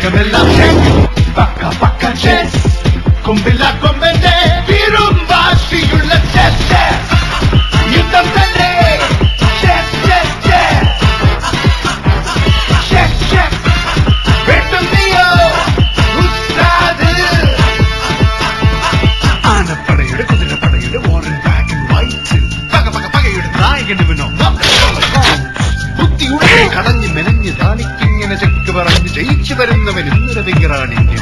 உலகமெல்லாம் பக்கா பக்கா செஸ் கும்பில்லா கொம்பெண்டே வீரும் வாசியுள்ள செஸ் செஸ் யுத்தம் தண்டே chess chess chess chess chess வெட்டும் நீயோ உஸ்தாது ஆனப்படையோடு குதிரைப்படையோடு ஓரன் பேக் அண்ட் ஒயிட் പകയോട് നായകനുവിനോ ബുദ്ധിയുടെ കടഞ്ഞ് മെനഞ്ഞ് താണിക്കിങ്ങനെ ചെക്ക് പറഞ്ഞ് ജയിച്ചു വരുന്നവൻ ഇന്നൊരു വികറാണിന്റെ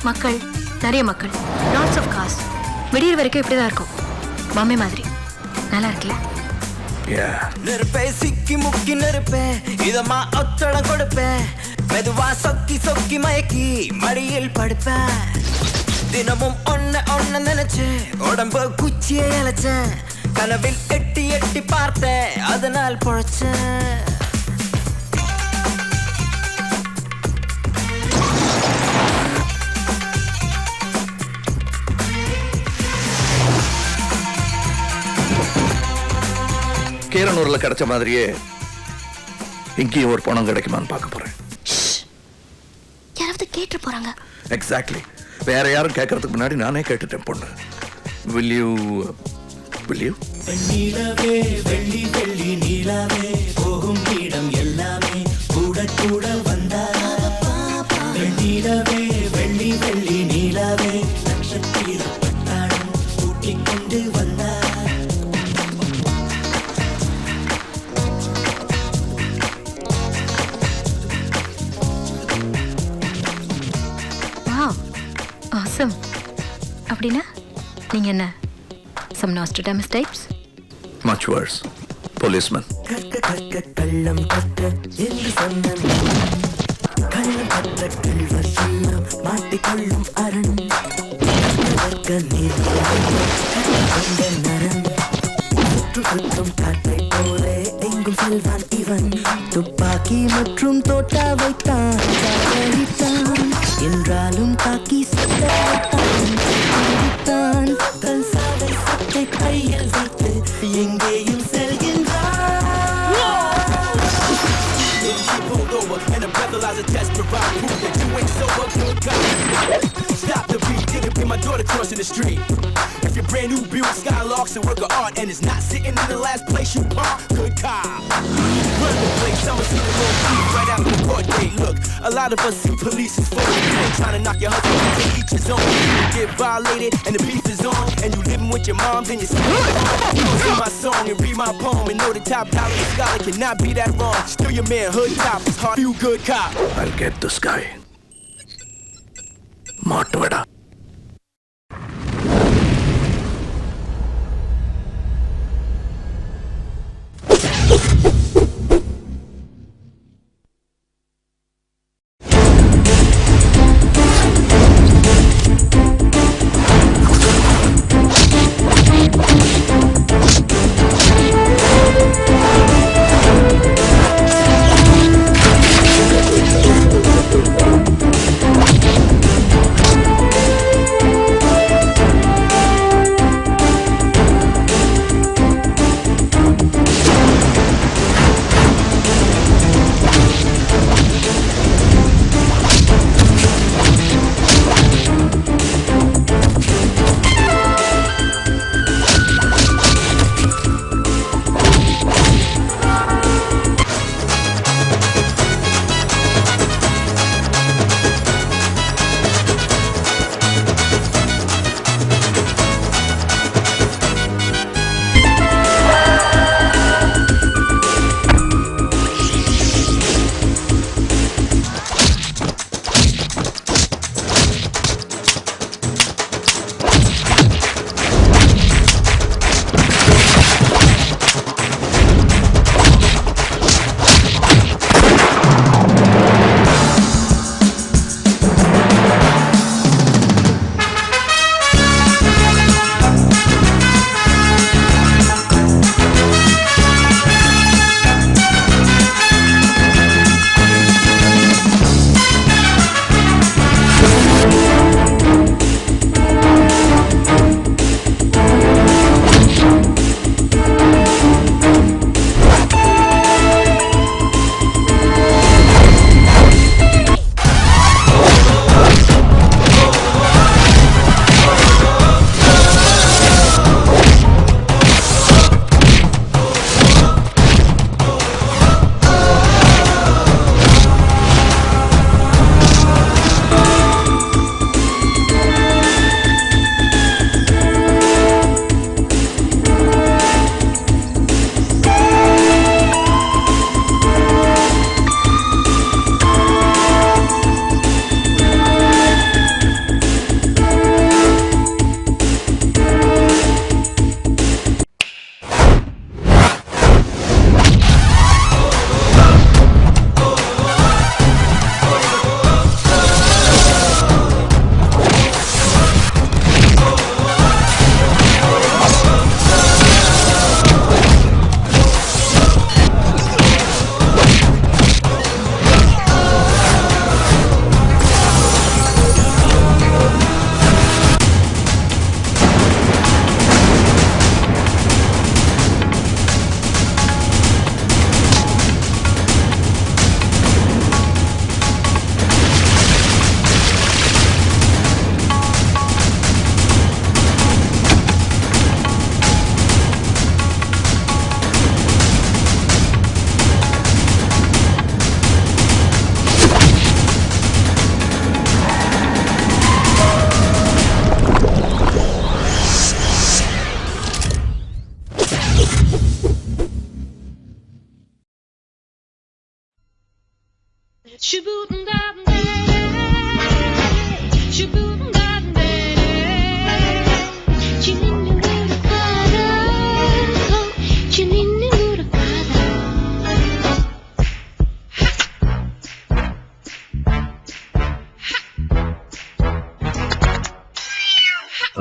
மக்கள், நிறைய மக்கள், lots of cars. விடியற வரைக்கும் இப்படிதான் இருக்கும். பாம்பே மாதிரி நல்லா இருக்குல்ல? நெருப்பே சிக்கி முக்கி நெருப்பே இதமா ஒத்தடம் கொடுப்பேன் மெதுவா சொக்கி சொக்கி மயக்கி மடியில் படுப்பேன் தினமும் ஒன்ன நினைச்சு உடம்பு குச்சியை இழைச்சேன் கனவில் எட்டி எட்டி பார்த்தேன் அதனால் பொழைச்சேன் கீரனூர்ல கிடைச்ச மாதிரியே இங்கேயும் ஒரு பணம் கிடைக்குமான்னு பார்க்க போறேன். யாராவது கேட்டு போறாங்க. எக்ஸாக்ட்லி. வேற யாரும் கேட்கறதுக்கு முன்னாடி நானே கேட்டுட்டேன் பொண்ணு. Will you? வெண்ணிலவே வெள்ளி வெள்ளி நீலாவே போகும் இடம் எல்லாமே கூட கூட வந்தாரா வெண்ணிலவே வெள்ளி வெள்ளி நீலாவே நட்சத்திர பட்டாளம் கூட்டிக் கொண்டு வந்தாரா Awesome. அப்படினா நீங்க என்ன some Nostradamus types? Much worse. Policeman. கள்ளம் கட்ட என்று சொன்னேன் கள்ளம் கட்ட கள்வர் சொல்லம் மாட்டிக்கொள்ளும் அரண் நரன் சுற்று சுற்றும் காற்றை போலே எங்கும் செல்வான் இவன் துப்பாக்கி மற்றும் தோட்டா வைத்தான் என்றாலும் தாக்கி சத்தான் தன் சாவை சத்தை கையில் வைத்து எங்கேயும் செல்கின்றான் and a breathalyzer test provide proof that you ain't sober good God stop the beat nigga be my daughter crossing the street if your brand new Buick Skylark's a work of art and it's not sitting in the last place you park good cop run the place I'ma see the little thief right out in the court date look a lot of us see police as foes trying to knock your husband to each his own you get violated and the beef is on and you living with your moms and your sister you gon' sing my song and read my poem and know the top dollar scholar cannot be that wrong still your man hood top is hard you good cop I'll get this guy. மாட்டுவடா.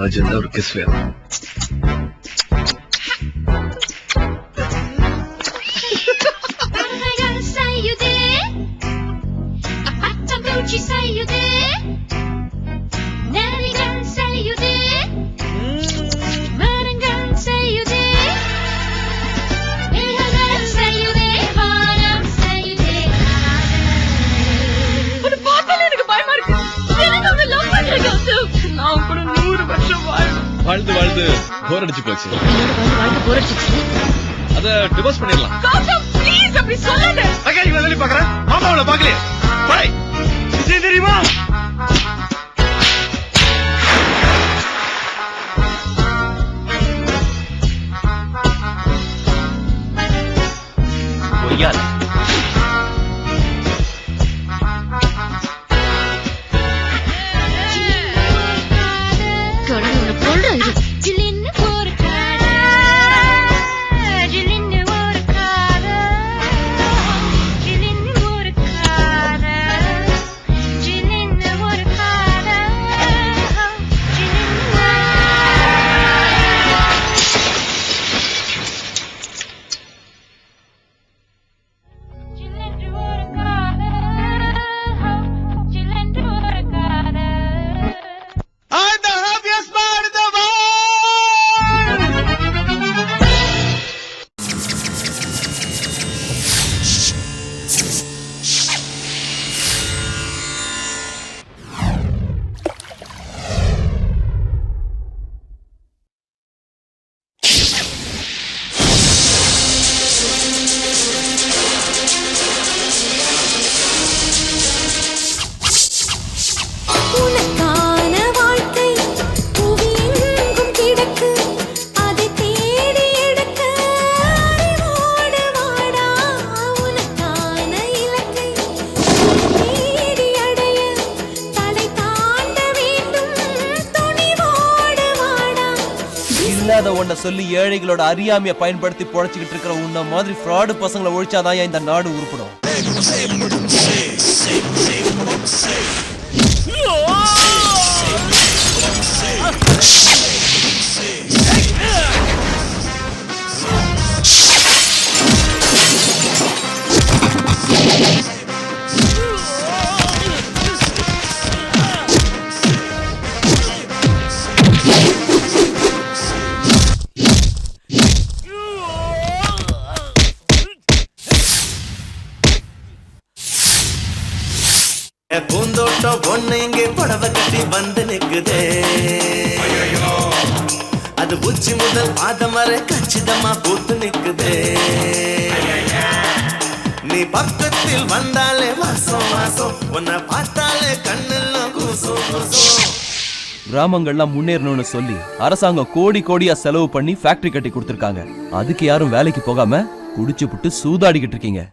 Ajanta ഒരു kiss വേണം. வாழ்ந்து வாழ்ந்து போர் அடிச்சு போச்சு. அத divorce பண்ணிடலாம். பாக்குறேன் மாமாவில பாக்கலையே விஜய் தெரியுமா? பொய்யால ஒன்ன சொல்லி ஏழைகளோட அறியாமைய பயன்படுத்தி பொழைச்சிக்கிட்டு இருக்கிற உன்ன மாதிரி ஃப்ராடு பசங்களை ஒழிச்சாதான் இந்த நாடு உருப்படும். பூந்தோட்டம் பொண்ணு இங்கே புடவை கட்டி வந்து நிக்குதே, அது உச்சி முதல் பாதம் வரை கச்சிதமா பூத்து நிக்குதே. நீ பக்கத்தில் வந்தாலே வாசம் வாசம், உன்னை பார்த்தாலே கண்ணெல்லாம் கூசும் கூசும். கிராமங்கள்லாம் முன்னேறணும்னு சொல்லி அரசாங்கம் கோடி கோடியா செலவு பண்ணி ஃபேக்டரி கட்டி கொடுத்திருக்காங்க. அதுக்கு யாரும் வேலைக்கு போகாம குடிச்சு புட்டு சூதாடிக்கிட்டு இருக்கீங்க.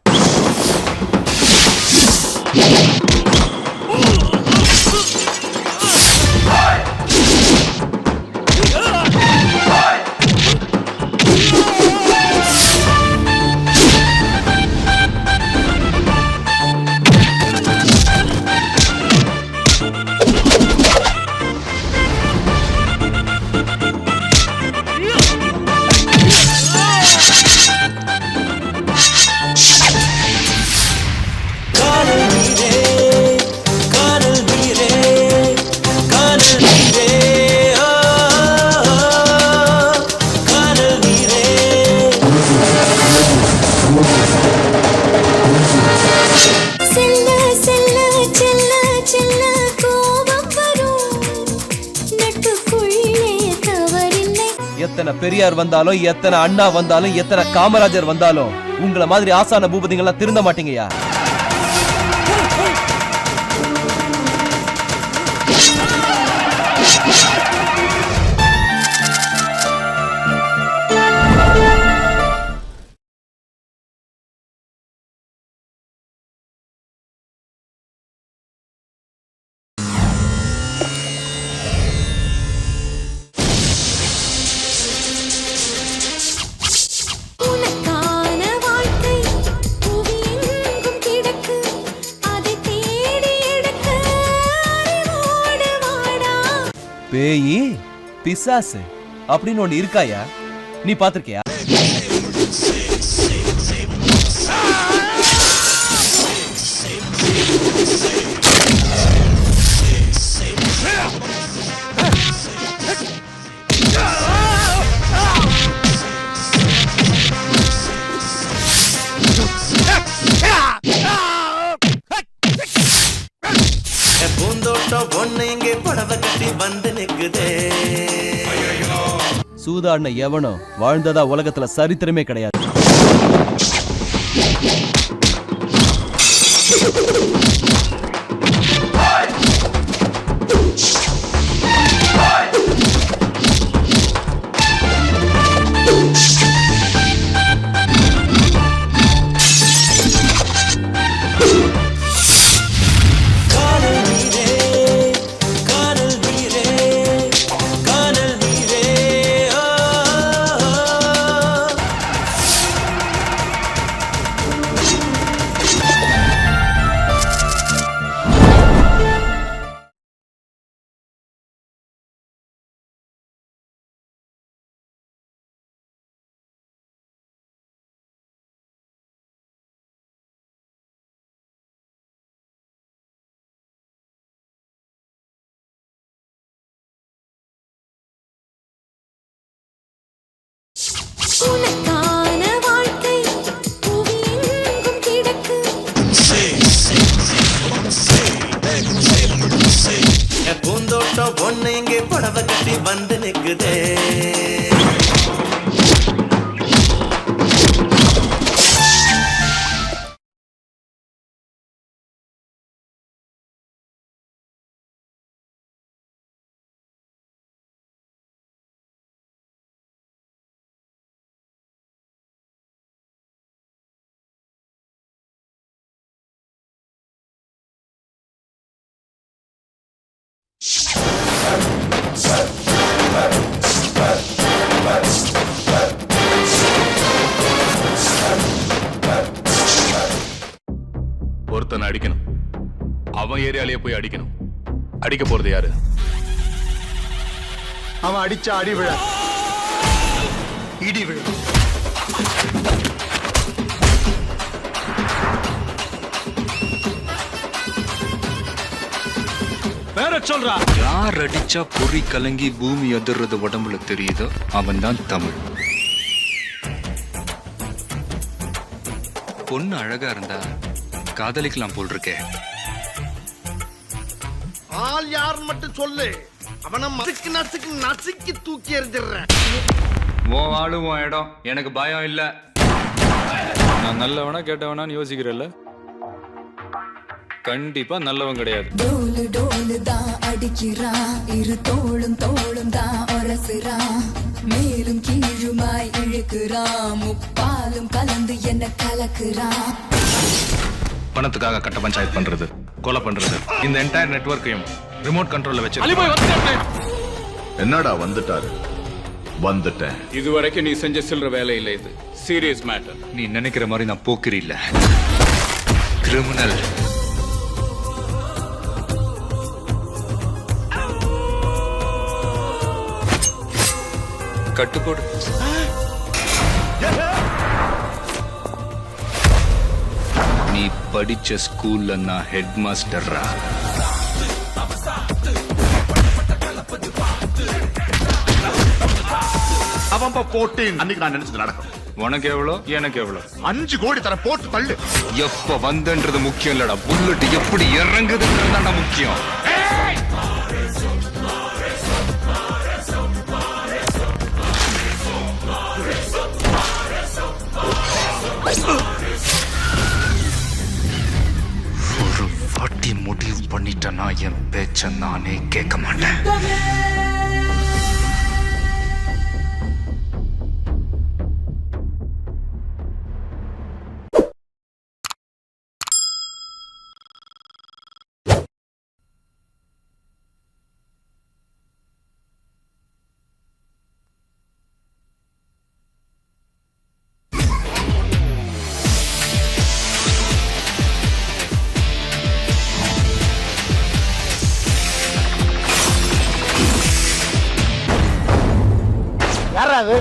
எத்தனை பெரியார் வந்தாலும், எத்தனை அண்ணா வந்தாலும், எத்தனை காமராஜர் வந்தாலும் உங்களை மாதிரி ஆசான பூபதிங்கெல்லாம் திருந்த மாட்டீங்கயா. பிசாசு அப்படின்னு ஒண்ணு இருக்காயா? நீ பாத்திருக்கியா? பூந்தோட்டம் பொண்ணு இங்கே புடவை கட்டி வந்து நிக்குதே. சூதாடின எவனும் வாழ்ந்ததா உலகத்துல சரித்திரமே கிடையாது. உனக்கான வாழ்க்கை புவியெங்கும் கிடக்கு. பூந்தோட்டம் பொண்ணு இங்கே புடவை கட்டி வந்து நிக்குதே. ஒருத்தனை அடிக்கணும், அவன் ஏரியாலேயே போய் அடிக்கணும். அடிக்க போறது யாரு? அவன் அடிச்ச அடி விழ இடி விழ. வேற சொல்றா. யார் அடிச்சா பொறி கலங்கி பூமி அதிர்றது உடம்புல தெரியுதோ அவன் தான் தமிழ். பொண்ணு அழகா இருந்தா காதலிக்கலாம் போல் இருக்கே. ஆள் யார் மட்டும் சொல்லு, அவனை மசுக்கு நசுக்கு நசுக்கி தூக்கி எறிஞ்சிடுறேன். ஓ ஆளு உன் இடம், எனக்கு பயம் இல்ல. நான் நல்லவனா கேட்டவனான்னு யோசிக்கிறல்ல, கண்டிப்பா நல்லவன் கிடையாது. டோலு டோலு தான் அடிக்கிறான், இரு தோளும் தோளும் தான் ஒரசுறான், மேலும் கீழுமாய் இழுக்கிறான், முப்பாலும் கலந்து என்ன கலக்குறான். பணத்துக்காக கட்ட பஞ்சாயத்து பண்றது, கொலை பண்றது, இந்த என்டையர் நெட்வொர்க்கையும் ரிமோட் கண்ட்ரோல்ல வச்சு. என்னடா வந்துட்டாரு? வந்துட்டேன். இதுவரைக்கும் நீ செஞ்ச சில்லற வேலை இல்லை, இது சீரியஸ் மேட்டர். நீ நினைக்கிற மாதிரி நான் போக்கிரி இல்ல, கிரிமினல். கட்டுப்போடு. நீ படிச்ச ஸ்கூல்ல நான் ஹெட் மாஸ்டர்ரா. அவன் போட்டேன் அன்னைக்கு நான் நினைச்சது நடக்கும். உனக்கு எவ்வளோ, எனக்கு எவ்வளோ? 5 கோடி தர போட்டு தள்ளு. எப்ப வந்தன்றது முக்கியம் இல்லடா, புல்லட் எப்படி இறங்குதுன்றதுதான்டா முக்கியம். ஒரு வாட்டி முடிவு பண்ணிட்டேன்னா என் பேச்ச நானே கேட்க மாட்டேன். யாரா அது?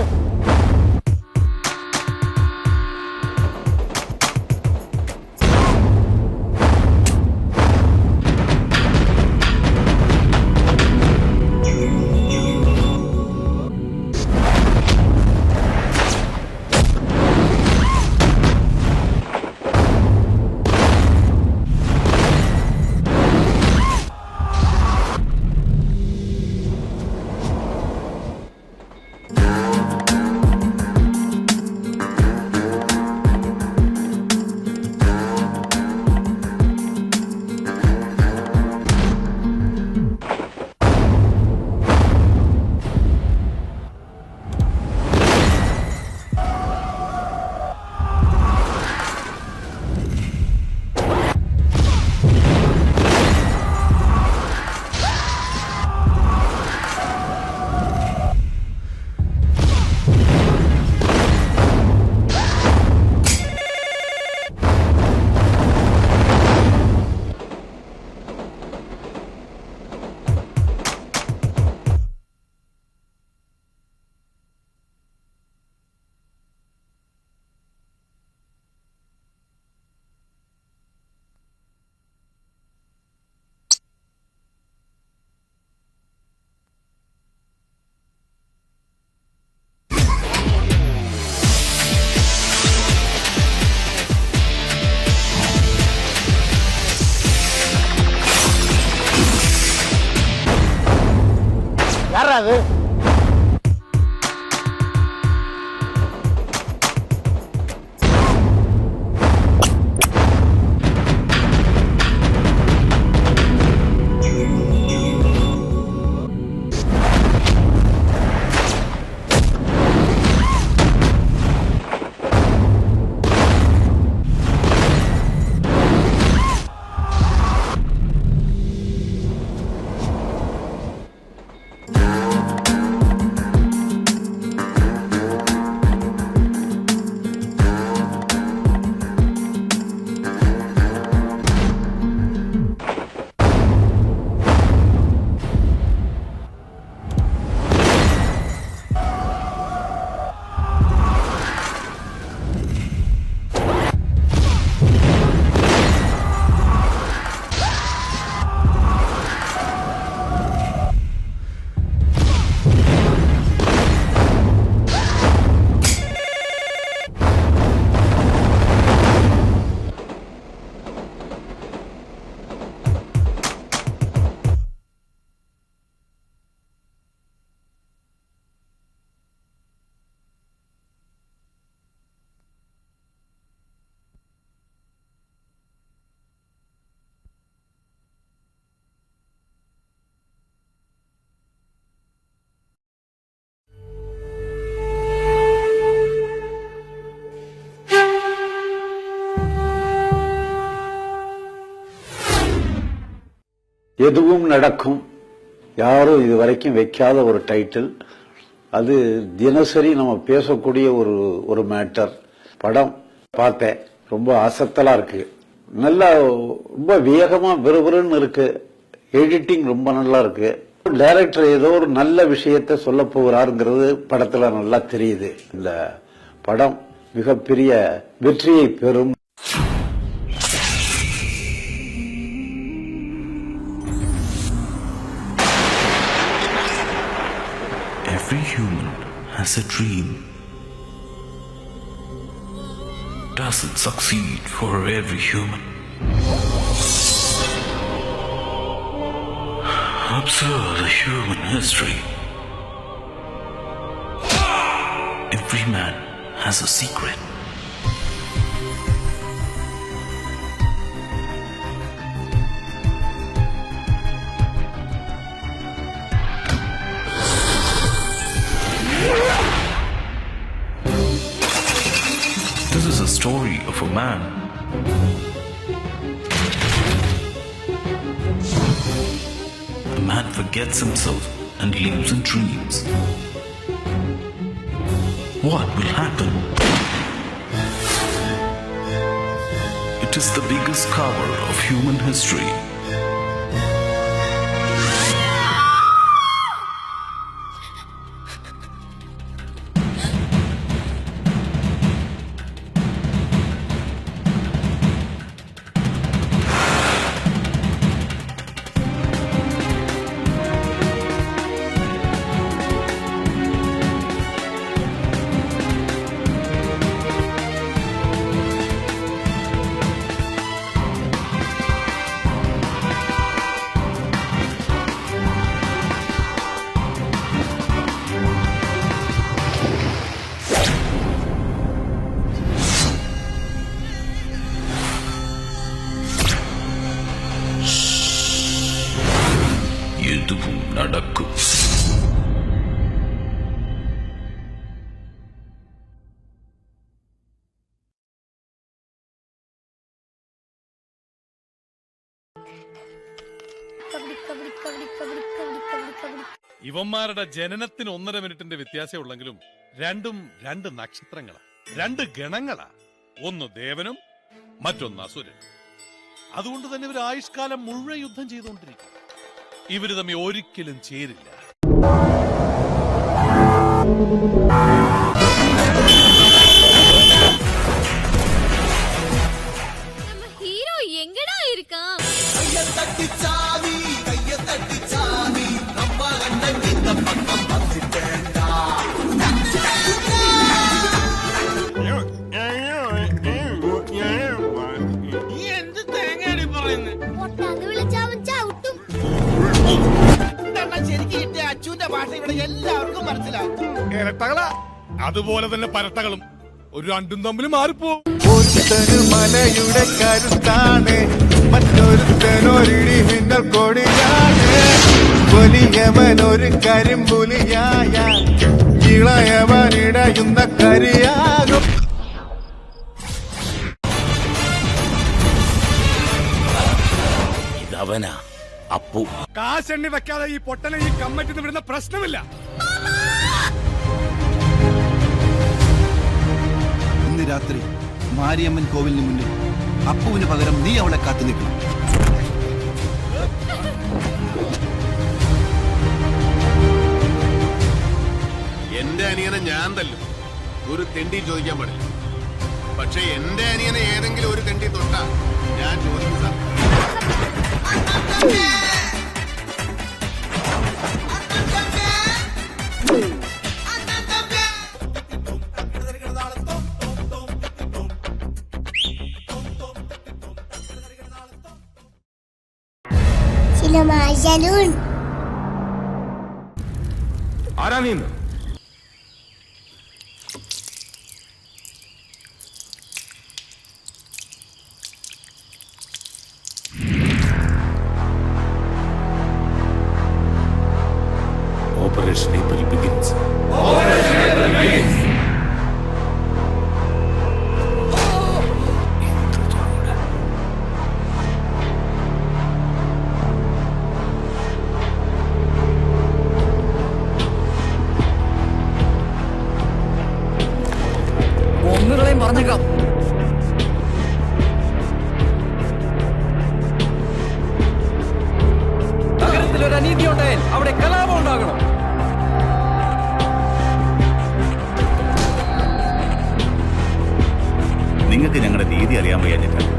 யாரா அது? எதுவும் நடக்கும், யாரும் இது வரைக்கும் வைக்காத ஒரு டைட்டில். அது தினசரி நம்ம பேசக்கூடிய ஒரு மேட்டர். படம் பார்த்தேன், ரொம்ப அசத்தலா இருக்கு, நல்லா ரொம்ப வேகமா விறுவிறுன்னு இருக்கு, எடிட்டிங் ரொம்ப நல்லா இருக்கு. டைரக்டர் ஏதோ ஒரு நல்ல விஷயத்தை சொல்ல போகிறாருங்கிறது படத்துல நல்லா தெரியுது. இந்த படம் மிகப்பெரிய வெற்றியை பெறும். Every human has a dream. Does it succeed for every human? Observe the human history. Every man has a secret. This is a story of a man forgets himself and lives in dreams. What will happen? It is the biggest cover of human history. ഇവന്മാരുടെ ജനനത്തിന് 1.5 മിനിറ്റിന്റെ വ്യത്യാസം ഉള്ളെങ്കിലും രണ്ടും 2 നക്ഷത്രങ്ങളാ, 2 ഗണങ്ങളാ. ഒന്ന് ദേവനും മറ്റൊന്ന് അസുരൻ. അതുകൊണ്ട് തന്നെ ഇവർ ആയുഷ്കാലം മുഴുവൻ യുദ്ധം ചെയ്തുകൊണ്ടിരിക്കും. ഇവര് തമ്മിൽ ഒരിക്കലും ചേരില്ല. ஹீரோ எங்கடா இருக்கான்? എന്ത് തേങ്ങയാണ് പറയുന്നത്? ശരിക്കും കിട്ടിയ അച്ഛന്റെ ഭാഷ ഇവിടെ എല്ലാവർക്കും മനസ്സിലാവും. ഇരട്ടകളാ, അതുപോലെ തന്നെ പരട്ടകളും ഒരു രണ്ടും തമ്മിൽ മാറിപ്പോവും. ഒരുത്തന് മലയുടെ കരുത്താണ്, മറ്റൊരുത്തനൊരിടി മിന്നൽ കൊടിയാണ്. വലിയവനൊരു കരിമ്പുലിയായ, ഇളയവനിടയുന്ന കരിയാകും. ഇതവനാ അപ്പു. കാശെണ്ണി വെക്കാതെ ഈ പൊട്ടനെ ഈ കമ്മറ്റിന്ന് വിടുന്ന പ്രശ്നമില്ല. ഇന്ന് രാത്രി മാരിയമ്മൻ കോവിലിന് മുന്നിൽ അപ്പുവിന് പകരം നീ അവളെ കാത്തു നിൽക്കണം. എന്റെ അനിയനെ ഞാൻ തല്ലും, ഒരു തെണ്ടി ചോദിക്കാൻ പാടില്ല. പക്ഷെ എന്റെ അനിയനെ ഏതെങ്കിലും ഒരു തെണ്ടി തൊട്ടാ ഞാൻ ചോദിക്കും സാർ. ആരാ നീ? Operation April begins. ഒന്നുകളെയും പറഞ്ഞേക്കാം. നഗരത്തിൽ ഒരു അനീതി ഉണ്ടായാൽ അവിടെ കലാപം ഉണ്ടാകണം. നിങ്ങൾക്ക് ഞങ്ങളുടെ രീതി അറിയാൻ വയ്യാഞ്ഞിട്ടാണ്.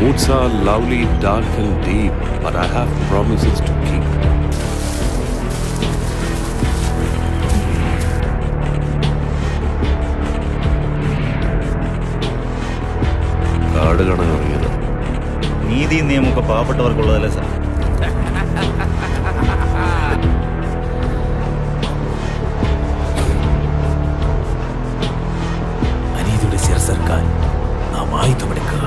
Woods are lovely, dark and deep, but I have promises to keep. കാട് കാണാൻ ഇറങ്ങിയത്. നീതി നിയമമൊക്കെ പാവപ്പെട്ടവർക്കുള്ളതല്ലേ സാർ? അനീതിയുടെ ശിരസർക്കാൻ നാം ആയുധമെടുക്കുക.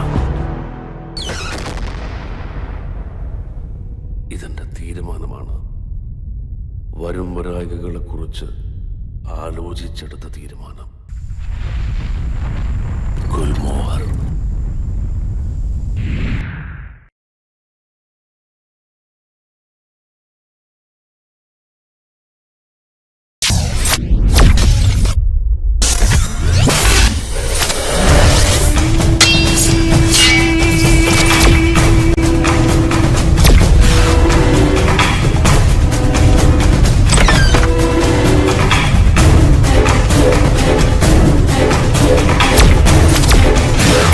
ഇതെന്റെ തീരുമാനമാണ്. വരും വരായികളെ കുറിച്ച് ആലോചിച്ചെടുത്ത തീരുമാനം. ഗുൽമോഹർ.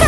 Come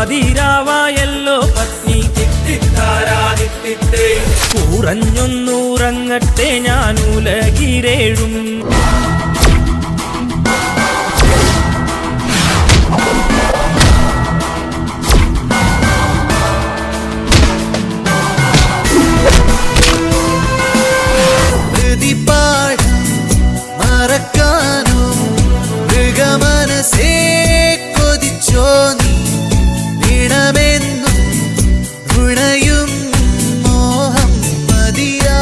പാതിരാവായല്ലോ പത്നി കുറഞ്ഞൊന്നുറങ്ങട്ടെ ഞാൻ ഉലകിരേഴും. മറക്കാനോ മൃഗമനസേ കൊതിച്ചോ നീ ഇണമെന്നും ഗുണയും മോഹം മതിയാവുകയോ?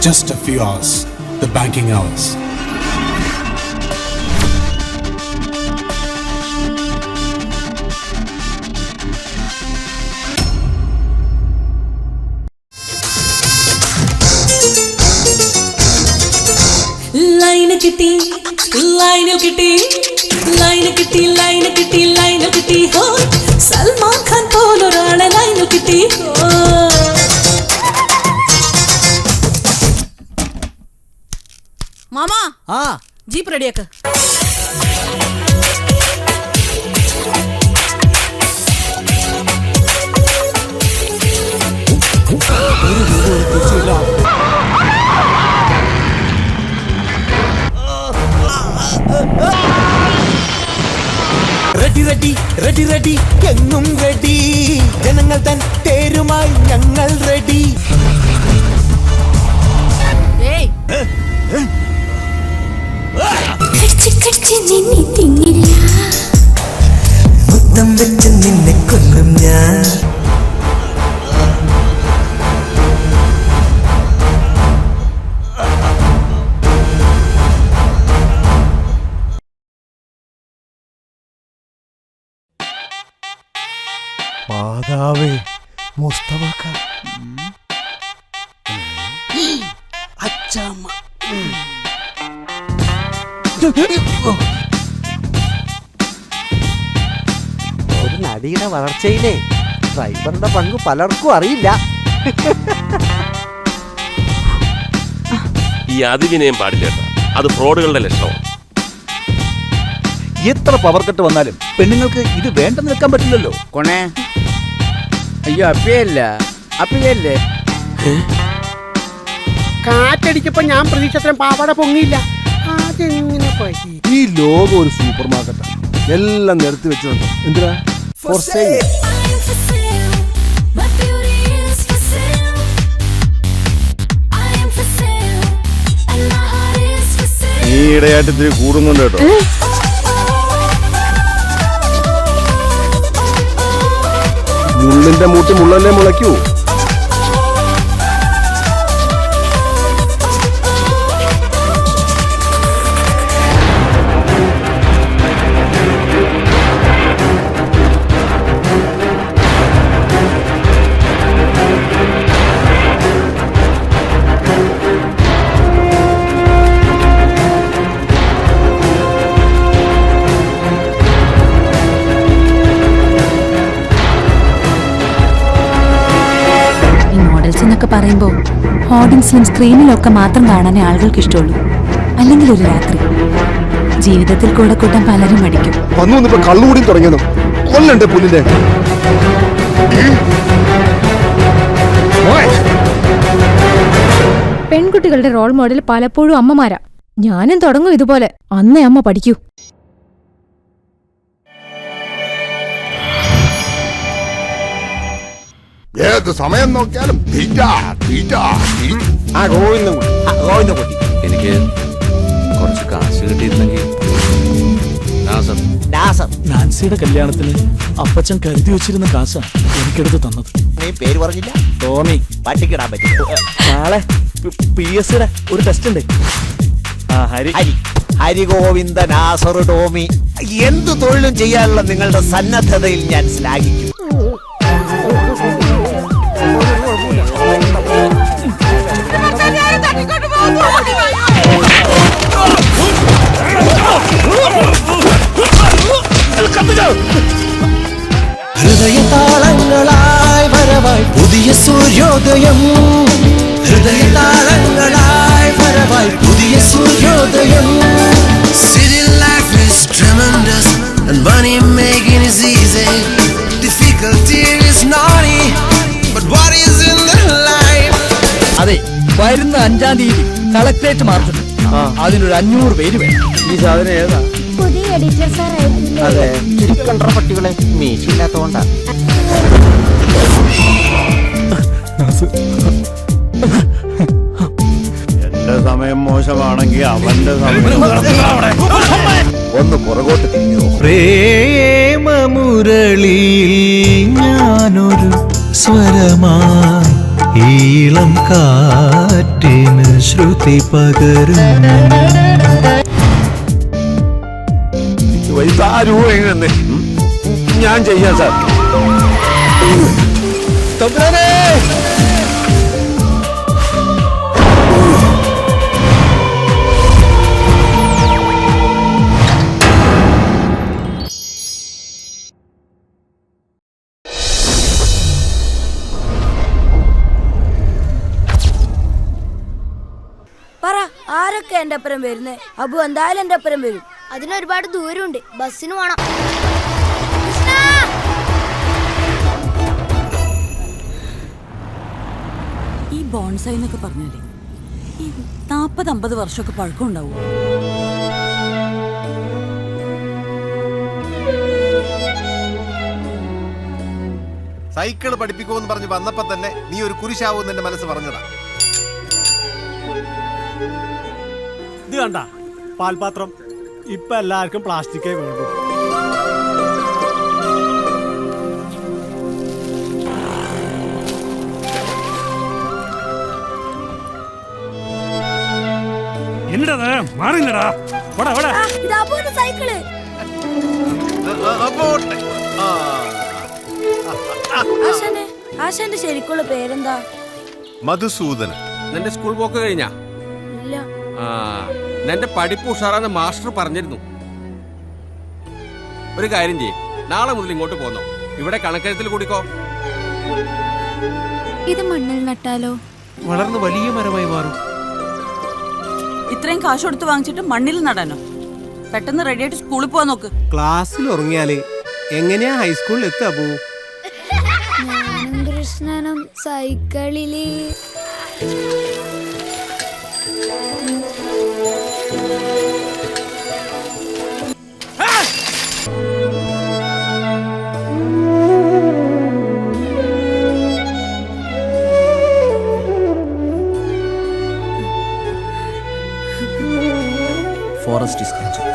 Just a few hours, the banking hours. Line കിട്ടി ലൈനിൽ കിട്ടി ലൈന് കിട്ടി ലൈന് കിട്ടി ലൈന് കിട്ടി ഹോ സൽമാൻ ഖാൻ പോലൊരാളെ ലൈന് കിട്ടി ഹോ. മാമാ ആ ജീപ്പ് റെഡിയാക്ക്. റെഡി റെഡി റെഡി റെഡി എങ്ങും റെഡി, ജനങ്ങൾ തൻ തേരുമായി ഞങ്ങൾ റെഡി. മുത്തം വെച്ച് നിന്നെ കൊല്ലും ഞാൻ. മാതാവേ മുസ്തഫ അച്ഛമ്മ. ഒരു നടിയുടെ വളർച്ചയിലെ ഡ്രൈവറുടെ പങ്ക് പലർക്കും അറിയില്ല. ഈ അതിവിനയം പാടില്ല, അത് ഫ്രോഡുകളുടെ ലക്ഷണമാണ്. എത്ര പവർ കട്ട് വന്നാലും പെണ്ണുങ്ങൾക്ക് ഇത് വേണ്ടെന്ന് വെക്കാൻ പറ്റില്ലല്ലോ. കൊണേ അയ്യോ അപ്പയല്ല അപ്പയല്ലേ കാറ്റടിച്ചപ്പോ ഞാൻ പ്രതീക്ഷത്ര പാവാട പൊങ്ങിയില്ല. അതെങ്ങനെ പറ്റി? ഈ ലോകം ഒരു സൂപ്പർ മാർക്കറ്റാണ്. എല്ലാം നിരത്തി വെച്ചിട്ടുണ്ട്. എന്തിനാ? For sale. ഈയിടെയായിട്ട് ഇത്തിരി കൂടുന്നുണ്ട് കേട്ടോ. മുള്ളിന്റെ മൂട്ടി മുള്ളല്ലേ മുളയ്ക്കൂ. എന്നൊക്കെ പറയുമ്പോ ഹോർഡിങ്സിലും സ്ക്രീനിലൊക്കെ മാത്രം കാണാനേ ആളുകൾക്ക് ഇഷ്ടമുള്ളൂ. അല്ലെങ്കിൽ ഒരു രാത്രി ജീവിതത്തിൽ കൂടെ കൂട്ടാൻ പലരും മടിക്കും. വന്നു കള്ളുകൂടി തുടങ്ങിയതോ കൊല്ലണ്ടേ പുല്ലിന്റെ. പെൺകുട്ടികളുടെ റോൾ മോഡൽ പലപ്പോഴും അമ്മമാരാ. ഞാനും തുടങ്ങും ഇതുപോലെ. അന്നേ അമ്മ പഠിക്കൂ. ഏത് സമയം നോക്കിയാലും എനിക്ക് കുറച്ച് കാശ് കിട്ടിയിരുന്നെങ്കിൽ. നാൻസിയുടെ കല്യാണത്തിന് അപ്പച്ചൻ കരുതി വെച്ചിരുന്ന കാശാ എനിക്കെടുത്ത് തന്നത്. നീ പേര് പറഞ്ഞില്ല? ടോമി. പട്ടിക്കിടാൻ പറ്റും. നാളെ PSCയുടെ ഒരു ടെസ്റ്റ് ഉണ്ട്. ഹരിഗോവിന്ദ നാസർ ടോമി, എന്ത് തൊഴിലും ചെയ്യാനുള്ള നിങ്ങളുടെ സന്നദ്ധതയിൽ ഞാൻ ശ്ലാഘിക്കും. ഹൃദയതാളങ്ങളായി വരവായി പുതിയ സൂര്യോദയം. ഹൃദയതാളങ്ങളായി വരവായി പുതിയ സൂര്യോദയം. City life is tremendous and money making is easy. Difficulty is naughty, but what is in the life? അതെ, വരുന്ന 5-ാം തീയതി കളക്ടറേറ്റ് മാർച്ചുണ്ട്. അതിനൊരു 500 പേര് വേണം. ഈ സാധനം ഏതാ? പുതിയ എഡിറ്റർ സാർ ആയിട്ടില്ലേ? അതെ, കണ്ട പട്ടികളെ മീശില്ലാത്തോണ്ടാ. എന്റെ സമയം മോശമാണെങ്കിൽ അവന്റെ സമയം ഒന്ന് പുറകോട്ട് തിരിഞ്ഞു. പ്രേമമുരളിയിൽ ഞാനൊരു സ്വരമായി ഈളം കാറ്റിന് ശ്രുതി പകരും. ഞാൻ ചെയ്യാം സാർ. പറ, ആരൊക്കെ എന്റെ അപ്പുറം വരുന്നേ? അബു എന്തായാലും എന്റെ അപ്പുറം വരും. അതിനൊരുപാട് ദൂരമുണ്ട്, ബസ്സിന് വേണം. ഈ ബോൺസായി എന്നൊക്കെ പറഞ്ഞാലേ ഈ 40-50 വർഷമൊക്കെ പഴക്കം ഉണ്ടാവും. സൈക്കിൾ പഠിപ്പിക്കുമെന്ന് പറഞ്ഞ് വന്നപ്പോ തന്നെ നീ ഒരു കുരിശാവൂന്ന് എന്റെ മനസ്സ് പറഞ്ഞതാ. ഇത് കണ്ട പാൽപാത്രം ഇപ്പൊ എല്ലാവർക്കും പ്ലാസ്റ്റിക്കേ വേണ്ടു. என்னடா மாறிலடா வாடா வாடா. இது அபுவோட சைக்கிள். ആശാന്റെ ശരിക്കുള്ള പേരെന്താ? മധുസൂദനൻ. നിന്റെ സ്കൂൾ പോക്ക് കഴിഞ്ഞാ? ഇല്ല. നിന്റെ പഠിപ്പ് ഉഷാറാന്ന് മാസ്റ്റർ പറഞ്ഞിരുന്നു. ഒരു കാര്യം ചെയ്യേ, നാളെ മുതൽ ഇങ്ങോട്ട് പോന്നോ. ഇവിടെ കണക്കെഴുത്തിൽ കൂടിക്കോ. ഇത് മണ്ണിൽ നട്ടാലോ? വളർന്ന് വലിയ മരമായി മാറും. ഇത്രയും കാശ് കൊടുത്ത് വാങ്ങിച്ചിട്ട് മണ്ണിൽ നടാനോ? പെട്ടെന്ന് റെഡി ആയിട്ട് സ്കൂളിൽ പോവാൻ നോക്ക്. ക്ലാസ്സിൽ ഉറങ്ങിയാല് എങ്ങനെയാ ഹൈസ്കൂളിൽ എത്താ? ഞാനും കൃഷ്ണനും സൈക്കിളില്. Forest is control.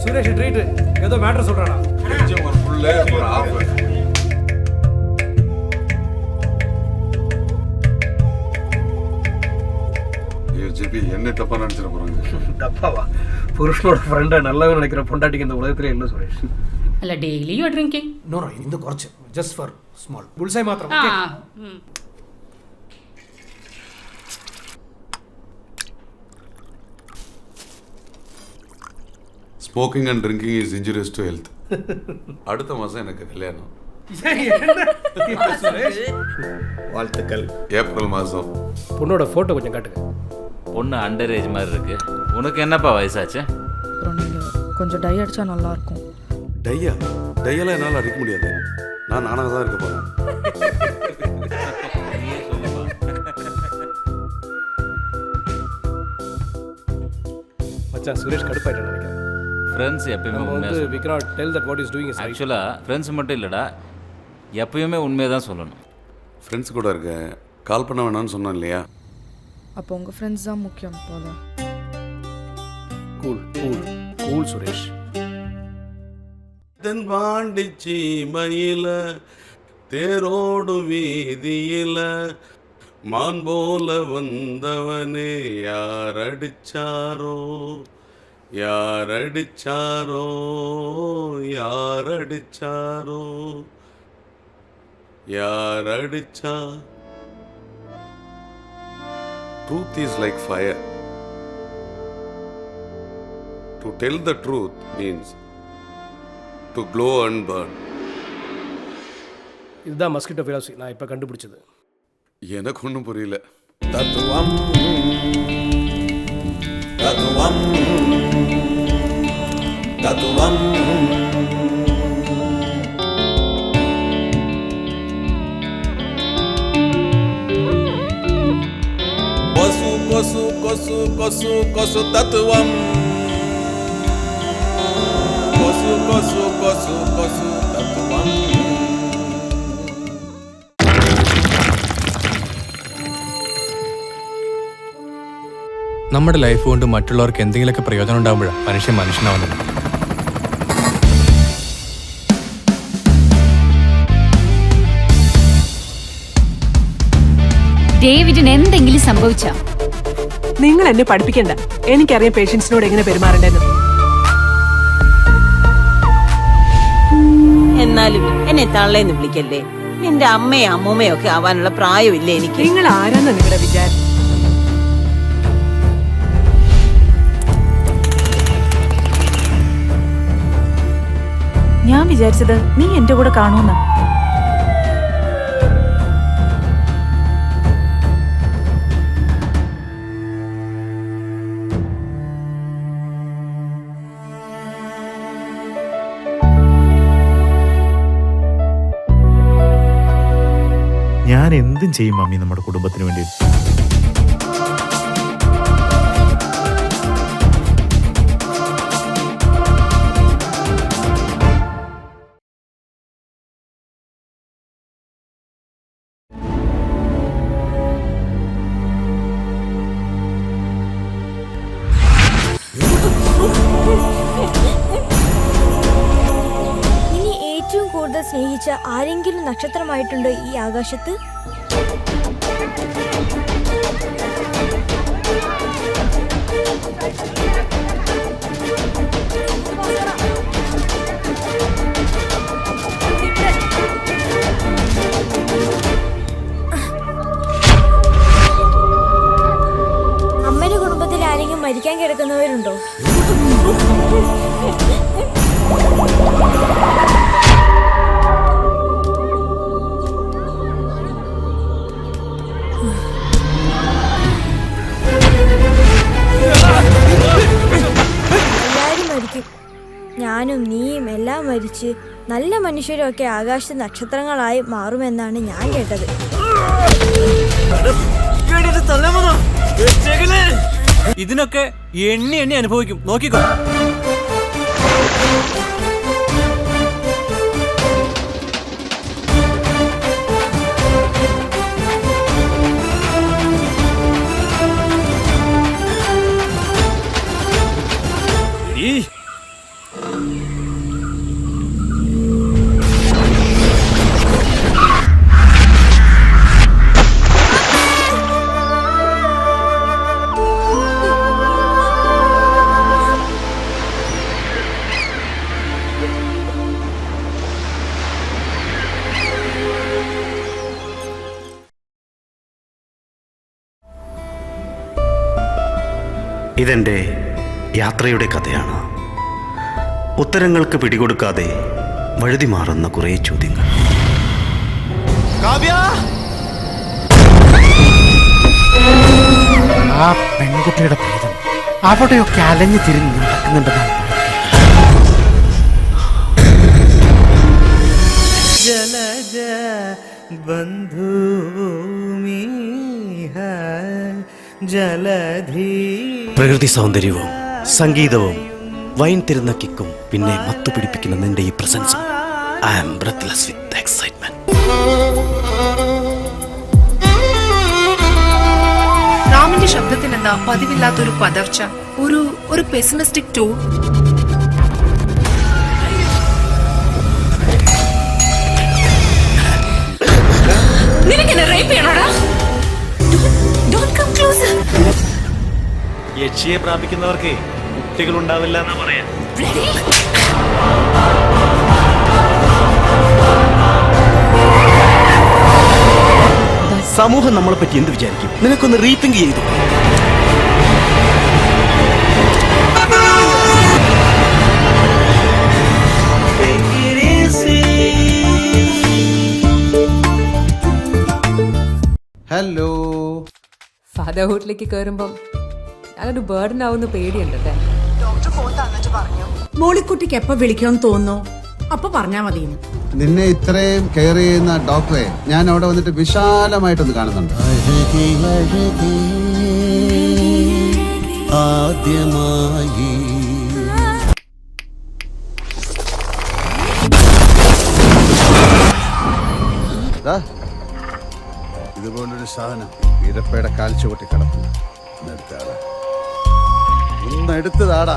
Suresh treat ஏதோ மேட்டர் சொல்றானா? ஒரு ஃபுல்லே ஒரு ஆஃப். என்ன தப்பா நினைச்சிட போறாங்க? தப்பாவா? புருஷனோட ஃப்ரெண்டை நல்லவன் நினைக்கிற பொண்டாட்டிக்கு இந்த உலகத்திலே இல்லை சுரேஷ். അല്ല daily you are drinking? No no, ഇന്ന് കുറച്ച്, ജസ്റ്റ് ഫോർ സ്മോൾ ബുൾസൈ മാത്രം. Smoking and drinking is injurious to health. அடுத்த மாதம் எனக்கு கல்யாணம். வாழ்த்துக்கள். ஏப்ரல் மாதம். பொண்ணோட ஃபோட்டோ கொஞ்சம் காட்டுங்க. பொண்ணு அண்டர் ஏஜ் மாதிரி இருக்கு. உனக்கு என்னப்பா வயசாச்சு? அப்புறம் நீங்கள் கொஞ்சம் டை அடித்தா நல்லாயிருக்கும். டையெல்லாம் என்னால் அடிக்க முடியாது. நான் நானாக தான் இருக்க போகிறேன். மச்சான் சுரேஷ் கடுப்பாயிட்டான்னு நினைக்கிறேன். ஃப்ரெண்ட்ஸ் எப்பயுமே வந்து we cannot tell that what is doing is right. ஆக்சுவலாக ஃப்ரெண்ட்ஸ் மட்டும் இல்லைடா, எப்பயுமே உண்மையை தான் சொல்லணும். ஃப்ரெண்ட்ஸ் கூட இருக்க கால் பண்ண வேணாம்னு சொன்னேன் இல்லையா? அப்போ உங்கள் ஃப்ரெண்ட்ஸ் தான் முக்கியம் போல. Cool cool cool Suresh. தென் பாண்டிச்சி மயில தேரோடு வீதியில மான் போல வந்தவனே யார் அடிச்சாரோ யார் அடிச்சாரோ யார் அடிச்சாரோ யார் அடிச்சா. Truth is like fire. To tell the truth means to glow and burn. இதுதான் மஸ்கிட்டோ philosophy நான் இப்போ கண்டுபிடிச்சது. எனக்கு ஒன்றும் புரியல. தத்துவம் தத்துவம் தத்துவம் கொசு கொசு கொசு கொசு கொசு தத்துவம் கொசு கொசு கொசு கொசு தத்துவம். നമ്മുടെ ലൈഫ് കൊണ്ട് മറ്റുള്ളവർക്ക് എന്തെങ്കിലുമൊക്കെ പ്രയോജനം ഉണ്ടാകുമ്പോഴാണ് മനുഷ്യനാവുന്നത്. ഡേവിഡിന് എന്തെങ്കിലും സംഭവിച്ച നിങ്ങൾ എന്നെ പഠിപ്പിക്കണ്ട. എനിക്കറിയാം പേഷ്യൻസിനോട് എങ്ങനെ പെരുമാറേണ്ടെന്ന്. എന്നാലും എന്നെ തള്ളേന്ന് വിളിക്കല്ലേ. എന്റെ അമ്മയും അമ്മൂമ്മയും ഒക്കെ ആവാനുള്ള പ്രായമില്ലേ എനിക്ക്. നിങ്ങൾ ആരാന്ന നിങ്ങളുടെ വിചാരം? ഞാൻ വിചാരിച്ചത് നീ എന്റെ കൂടെ കാണുമെന്ന്. ഞാൻ എന്തും ചെയ്യും മമ്മി നമ്മുടെ കുടുംബത്തിന് വേണ്ടി. ഇനി ഏറ്റവും കൂടുതൽ സ്നേഹിച്ച ആരെങ്കിലും നക്ഷത്രമായിട്ടുണ്ടോ ഈ ആകാശത്ത്? എടുക്കുന്നവരുണ്ടോ? എല്ലാരും മരിക്കും. ഞാനും നീയും എല്ലാം മരിച്ച് നല്ല മനുഷ്യരൊക്കെ ആകാശ നക്ഷത്രങ്ങളായി മാറുമെന്നാണ് ഞാൻ കേട്ടത്. ഇതിനൊക്കെ എണ്ണി എണ്ണി അനുഭവിക്കും, നോക്കിക്കോ. ഇതെൻ്റെ യാത്രയുടെ കഥയാണ്. ഉത്തരങ്ങൾക്ക് പിടികൊടുക്കാതെ വഴുതി മാറുന്ന കുറേ ചോദ്യങ്ങൾ. ആ പെൺകുട്ടിയുടെ ഭേദം അവിടെയൊക്കെ അലഞ്ഞു തിരിഞ്ഞ് നടക്കുന്നുണ്ടെന്നാണ്. ജലജ ബന്ധൂമി ജലധി. പ്രകൃതി സൗന്ദര്യവും സംഗീതവും വൈൻ തരുന്ന കിക്കും പിന്നെ മത്തു പിടിപ്പിക്കുന്ന നിന്റെ ഈ പ്രസൻസും. I am breathless with excitement. രാമിന്റെ ശബ്ദത്തിന് എന്താ പതിവില്ലാത്തൊരു പതർച്ച, ഒരു പെസിമിസ്റ്റിക് ടോൺ. നിനക്കെന്നെ റേപ്പ് ചെയ്യണോടാ? Don't come closer. യക്ഷിയെ പ്രാപിക്കുന്നവർക്ക് കുട്ടികൾ ഉണ്ടാവില്ല എന്നാ പറയാ. സമൂഹം നമ്മളെ പറ്റി എന്ത് വിചാരിക്കും? നിനക്കൊന്ന് റീതിങ്ക് ചെയ്തു. ഹലോ. ഫാദർഹുഡിലേക്ക് കയറുമ്പം ഞാനൊരു ബേർഡൻ ആവുന്ന പേടിയുണ്ടല്ലേ. മോളിക്കുട്ടിക്ക് എപ്പോ വിളിക്കണമെന്ന് തോന്നുന്നു അപ്പൊ പറഞ്ഞാ മതി. നിന്നെ ഇത്രയും കെയർ ചെയ്യുന്ന ഡോക്ടറെ ഞാൻ അവിടെ വന്നിട്ട് വിശാലമായിട്ടൊന്ന് കാണുന്നുണ്ട്. ആദ്യമായി ഇതുപോലൊരു സാധനം വീരപ്പയുടെ കാൽ ചുവട്ടി കിടക്കുന്നു. ഒന്ന് എടുത്തതാടാ.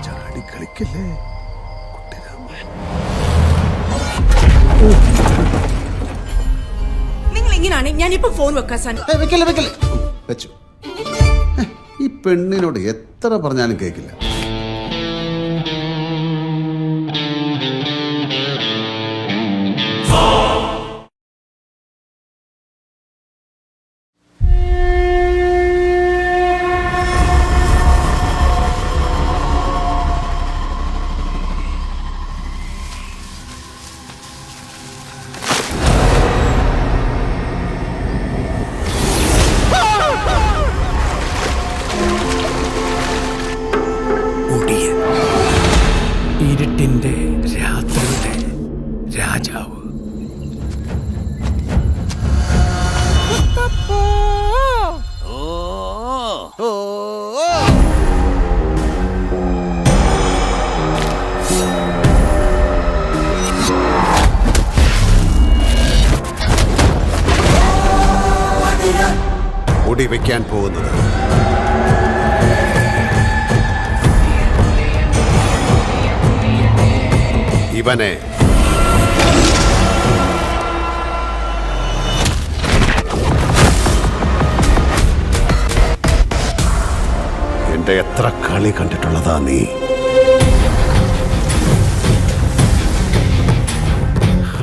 ചാടി കളിക്കല്ലേ നിങ്ങൾ എങ്ങനെയാണ് ഞാനിപ്പോ ഫോൺ വെക്കാൻ വെച്ചു. ഈ പെണ്ണിനോട് എത്ര പറഞ്ഞാലും കേൾക്കില്ല. ഇരുട്ടിന്റെ രാത്രിയുടെ രാജാവ്. ഒടി വെക്കാൻ പോകുന്നത് ഇവനെ. എന്റെ എത്ര കളി കണ്ടിട്ടുള്ളതാ നീ.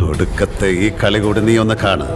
ഒടുക്കത്തെ ഈ കളി കൂടി നീ ഒന്ന് കാണും.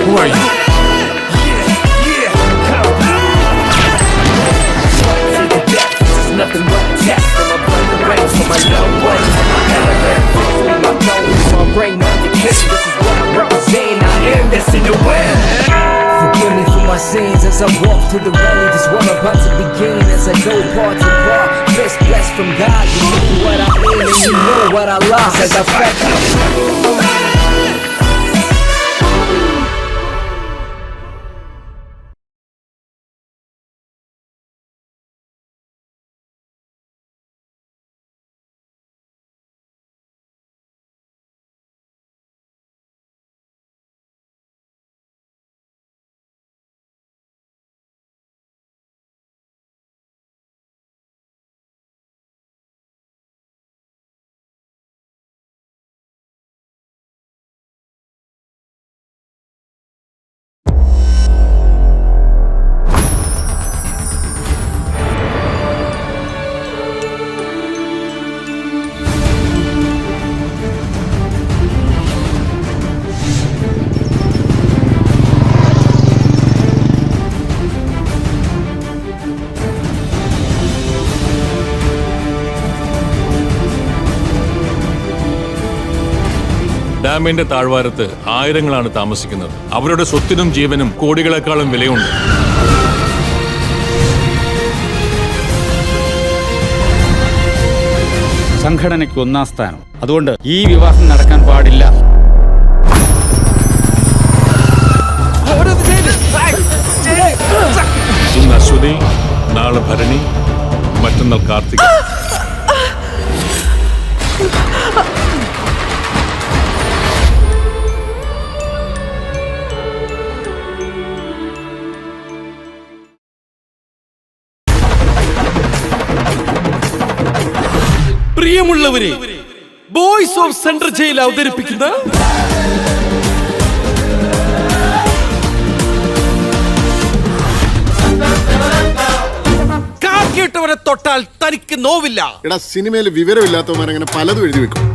Who are you? Nothing but a test for my brother ranks for my loved ones. My brain on the kitchen, this is what I represent. I am destined to win. Forgive me for my sins as I walk through the valley. This what I'm about to begin as I go part to part. Just blessed from God. You know what I mean and you know what I lost as I felt. ഡാമിന്റെ താഴ്വാരത്ത് ആയിരങ്ങളാണ് താമസിക്കുന്നത്. അവരുടെ സ്വത്തിനും ജീവനും കോടികളെക്കാളും വിലയുണ്ട്. സംഘടനയ്ക്ക് 1-ാം സ്ഥാനം. അതുകൊണ്ട് ഈ വിവാഹം നടക്കാൻ പാടില്ല. ഇന്ന് അശ്വതി, നാളെ ഭരണി, മറ്റന്നാൾ കാർത്തിക. പ്രിയമുള്ളവരെ, ബോയ്സ് ഓഫ് സെൻട്രൽ ജയിൽ അവതരിപ്പിക്കുന്ന കാക്കിയിട്ടവരെ തൊട്ടാൽ തനിക്ക് നോവില്ല. എടാ, സിനിമയിൽ വിവരമില്ലാത്തവന്മാരങ്ങനെ പലതും എഴുതി വെക്കും.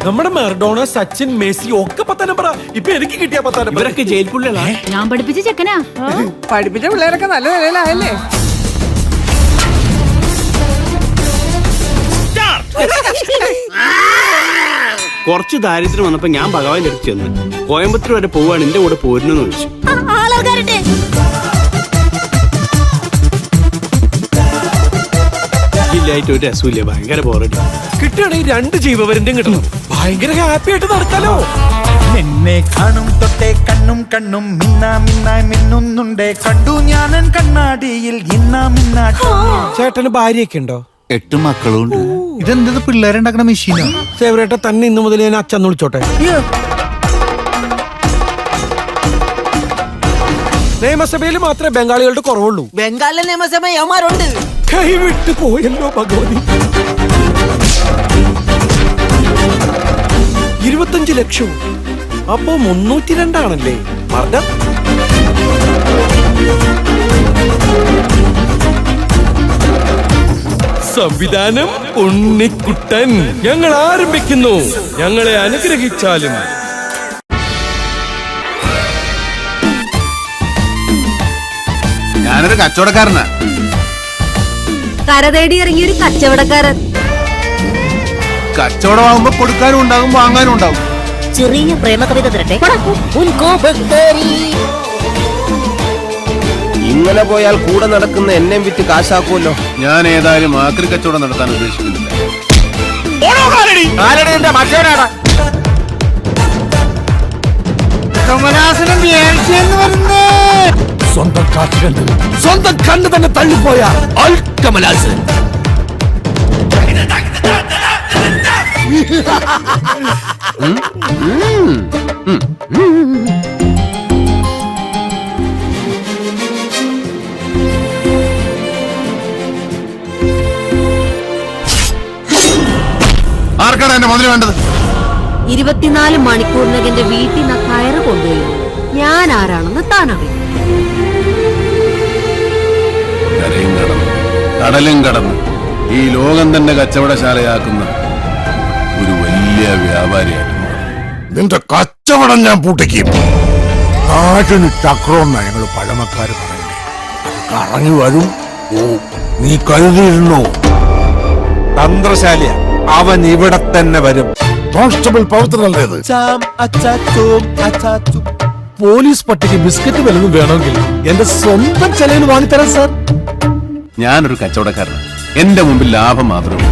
നമ്മുടെ മെർഡോണ, സച്ചിൻ, മെസ്സി ഒക്കെ 10 നമ്പറാ. ഇപ്പൊ എനിക്ക് കിട്ടിയ 10 നമ്പർ. ഇവരൊക്കെ ജയിൽ പുള്ളികളാ. ഞാൻ പഠിപ്പിച്ച ചെക്കനാ. പഠിപ്പിച്ച പിള്ളേരൊക്കെ നല്ല നിലയിലായല്ലേ? കുറച്ച് ദാരിദ്ര്യം വന്നപ്പോ ഞാൻ ഭഗവാന്റെ അടുത്ത് ചെന്ന് കോയമ്പത്തൂർ വരെ പോവാണ്, എന്റെ കൂടെ പോരുന്നെന്ന് ചോദിച്ചു. ായിട്ട് ഒരു രസമില്ല, ഭയങ്കര ബോറടി. കിട്ടുകയാണെങ്കിൽ 2 ജീവപര്യന്തം കിട്ടണം. ഭയങ്കര ഹാപ്പി ആയിട്ട് നടക്കാലോ. നിന്നെ കാണും തൊട്ടേ കണ്ണും കണ്ണും മിന്നാ മിന്നായി മിന്നുന്നുണ്ടേ. കണ്ടു ഞാനൻ കണ്ണാടിയിൽ ഇന്നാ മിന്നാ. ചേട്ടന് ഭാര്യയൊക്കെ ഉണ്ടോ? 8 മക്കളുണ്ട്. ഇതെന്തത് പിള്ളേരുണ്ടാക്കണ മെഷീനോ? സേവരേട്ട തന്നെ ഇന്നു മുതൽ ഞാൻ അച്ഛന്ന് വിളിച്ചോട്ടെ. നിയമസഭയിൽ മാത്രമേ ബംഗാളികളുടെ കുറവുള്ളൂ. ബംഗാളിലെ നിയമസഭ യവന്മാരുണ്ട്. കൈവിട്ട് പോയല്ലോ ഭഗവതി. 25 ലക്ഷം. അപ്പോ 302 ആണല്ലേ മർദ്ദം. സംവിധാനം ഉണ്ണിക്കുട്ടൻ. ഞങ്ങൾ ആരംഭിക്കുന്നു. ഞങ്ങളെ അനുഗ്രഹിച്ചാലും. ഞാനൊരു കച്ചവടക്കാരനാ. കര തേടി ഇറങ്ങിയൊരു കച്ചവടക്കാരൻ. കച്ചവടമാകുമ്പോ കൊടുക്കാനും ഉണ്ടാകും, വാങ്ങാനും ഉണ്ടാകും. ചെറിയ പ്രേമ കവിത തരട്ടെ. ഇങ്ങനെ പോയാൽ കൂടെ നടക്കുന്ന എന്നെ വിറ്റ് കാശാക്കുമല്ലോ. ഞാൻ ഏതായാലും ആക്രി കച്ചവടം നടത്താൻ ഉദ്ദേശിക്കുന്നില്ല. കമലാസനം സ്വന്തം കാറ്റ് കണ്ട് സ്വന്തം കണ്ണ് തന്നെ തള്ളിപ്പോയ കമലാസൻ. ആർക്കാണ് എന്റെ മുതല് വേണ്ടത്? 24 മണിക്കൂറിനകം എന്റെ വീട്ടിൽ നിന്ന് കയറ് കൊണ്ടുപോയി ഞാൻ ആരാണെന്ന് താൻ അറിയും. കരയും കടന്ന് കടലും കടന്ന് ഈ ലോകം തന്നെ കച്ചവടശാലയാക്കുന്ന ഒരു വലിയ വ്യാപാരിയാണ്. നിന്റെ കച്ചവടം ഞാൻ പൂട്ടിക്കും. കാറ്റിന് ചക്രം ഞങ്ങൾ പഴമക്കാര് പറയണ്ടേ, അത് കറങ്ങി വരും. ഓ, നീ കരുതിയിരുന്നോ? തന്ത്രശാലിയ, അവൻ ഇവിടെ തന്നെ വരും. കോൺസ്റ്റബിൾ പവിത്രനല്ലേത്? പോലീസ് പട്ടിക്ക് ബിസ്ക്കറ്റ് വല്ലതും വേണമെങ്കിൽ എന്റെ സ്വന്തം ചെലവിന് വാങ്ങിത്തരാം സാർ. ഞാനൊരു കച്ചവടക്കാരനാണ്, എന്റെ മുമ്പിൽ ലാഭം മാത്രമേ.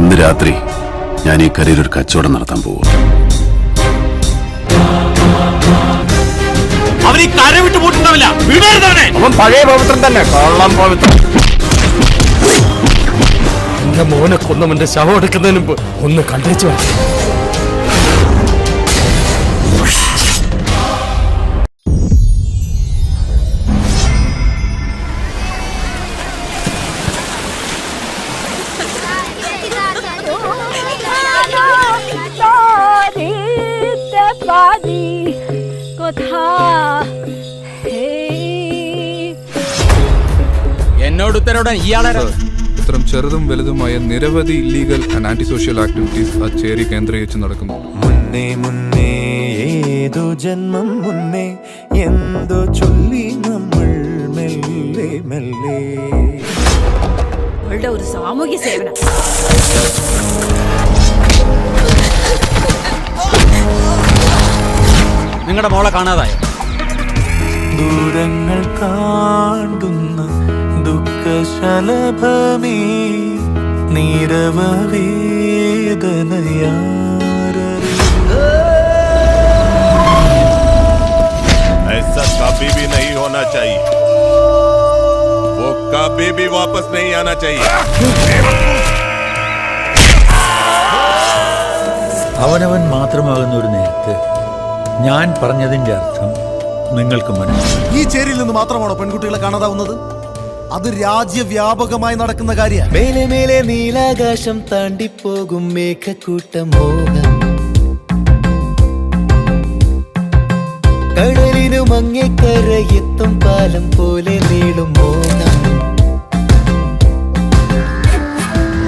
ഇന്ന് രാത്രി ഞാൻ ഈ കരയിൽ ഒരു കച്ചവടം നടത്താൻ പോവുക. അവൻ ഈ കര വിട്ട് പോയിട്ടുണ്ടാവില്ല. അവൻ പഴയ പവിത്രൻ തന്നെ, കള്ളം പവിത്രൻ. എന്റെ മോനെ കൊന്നവന്റെ ശവം എടുക്കുന്നതിന് മുമ്പ് ഒന്ന് കണ്ടേച്ചു വേണം. എന്നോട് ഉത്തരവുடன் ഇയാളെ ഇത്തരം ചെറുതും വലുതുമായ നിരവധി illegal and anti social activities ആ ചേരി കേന്ദ്രീകരിച്ച് നടക്കുന്നു. മുന്നേ മുന്നേ ഏതോ ജന്മം മുന്നേ എന്തോ ചൊല്ലി നമ്മൾ മെല്ലെ മെല്ലെ. അവളുടെ ഒരു സാമൂഹ്യ സേവനം. നിങ്ങളുടെ മോളെ കാണാതായോ? ദൂരങ്ങൾ കാണ്ടുന്ന ദുഃഖശലഭമേ നീരവവേദനയാ. ऐसा कभी भी नहीं होना चाहिए, वो कभी भी वापस नहीं आना चाहिए. അവനവൻ മാത്രമാകുന്ന ഒരു നേരത്ത് ഞാൻ പറഞ്ഞതിന്റെ അർത്ഥം നിങ്ങൾക്ക് മനസ്സിലായി. ഈ ചേരിയിൽ നിന്ന് മാത്രമാണോ പെൺകുട്ടികളെ കാണാതാവുന്നത്? അത് രാജ്യവ്യാപകമായി നടക്കുന്ന കാര്യമാണ്. മേലെ മേലെ നീലാകാശം താണ്ടിപ്പോകും മേഘക്കൂട്ടം മോഹം, കടലിനു മങ്ങേക്കരയെത്തും പാലം പോലെ നീളും മോഹം.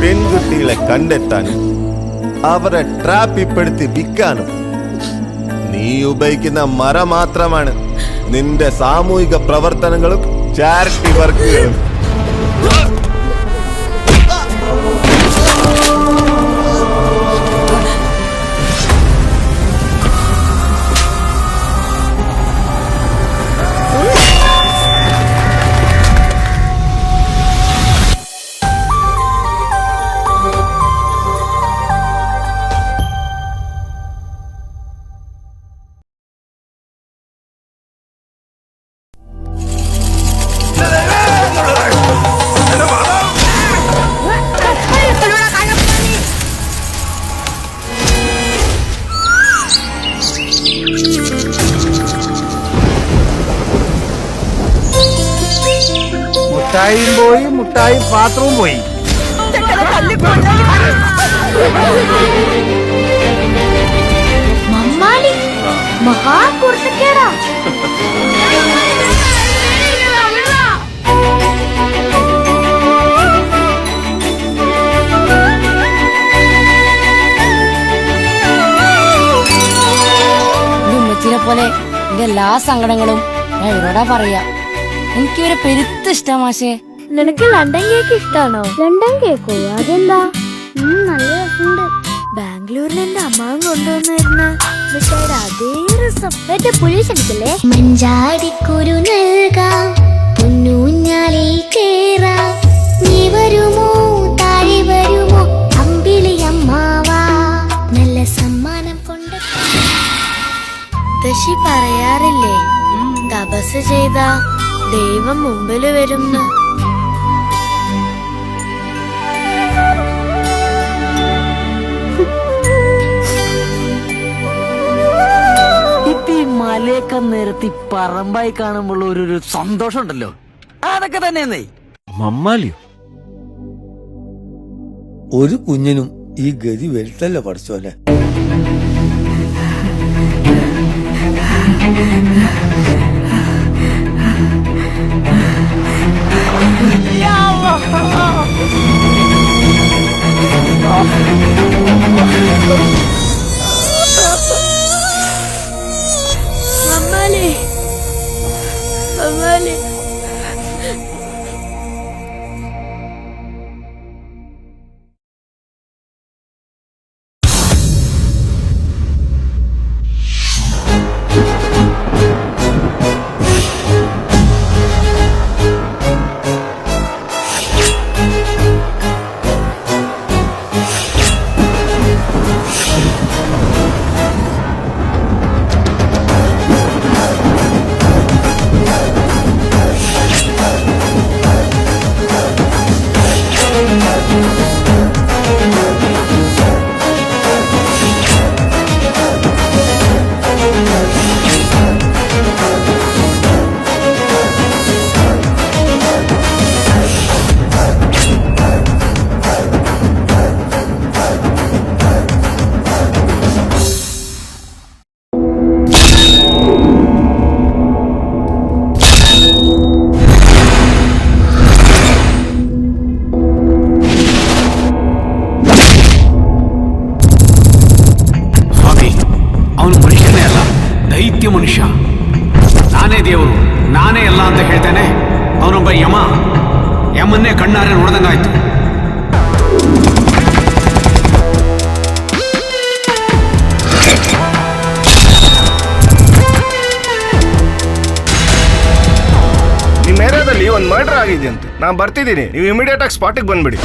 പെൺകുട്ടികളെ കണ്ടെത്താനും അവരെ ട്രാപ്പിപ്പെടുത്തി വിൽക്കാനും നീ ഉപയോഗിക്കുന്ന മറ മാത്രമാണ് നിന്റെ സാമൂഹിക പ്രവർത്തനങ്ങളും ചാരിറ്റി വർക്കുകളും. മുട്ടായും പോയി, മുട്ടായി പാത്രവും പോയി. മമ്മാലി മഹാ കുർത്തക്കേടാ. ഉമ്മച്ചിനെ പോലെ എന്റെ എല്ലാ സങ്കടങ്ങളും ഞാൻ ഇവരോടാ പറയാ. എനിക്കൊരു പെരുത്ത് ഇഷ്ടാ മാഷേ. നിനക്ക് ലണ്ടൻ കേക്ക് ഇഷ്ടാണോ? ലണ്ടൻ കേക്കോ? അതെന്താ? നല്ല രസമുണ്ട്. ബാംഗ്ലൂരിൽ എന്റെ അമ്മാവൻ കൊണ്ടുവന്നിരുന്ന മിഠായിയുടെ അതേ രസം. പോലീസ് അടിക്കല്ലേ? മഞ്ചാടിക്കുരു നൽകാം, പൊന്നൂഞ്ഞാലിൽ കേറാം, നീ വരുമോ താഴെ വരുമോ അമ്പിളി അമ്മാവാ, നല്ല സമ്മാനം കൊണ്ട്. ദശി പറയാറില്ലേ തപസ് ചെയ്ത ദൈവം മുമ്പിൽ വരുന്ന. ഇപ്പൊ ഈ മലയൊക്കെ നിരത്തി പറമ്പായി കാണുമ്പോൾ ഒരു സന്തോഷം ഉണ്ടല്ലോ, അതൊക്കെ തന്നെയെന്നേ. മമ്മാലിയോ? ഒരു കുഞ്ഞിനും ഈ ഗതി വരുത്തല്ല പഠിച്ചോലെ. ಮನುಷ್ಯ ನಾನೇ ದೇವರು ನಾನೇ ಎಲ್ಲ ಅಂತ ಹೇಳ್ತೇನೆ. ಅವನೊಬ್ಬ ಯಮನ್ನೇ ಕಣ್ಣಾರೆ ನೋಡ್ದಂಗಾಯ್ತು. ನಿಮ್ಮ ಏರಿಯಾದಲ್ಲಿ ಒಂದು ಮರ್ಡರ್ ಆಗಿದೆ ಅಂತ ನಾನು ಬರ್ತಿದ್ದೀನಿ, ನೀವು ಇಮಿಡಿಯೇಟ್ ಆಗಿ ಸ್ಪಾಟಿಗೆ ಬಂದ್ಬಿಡಿ.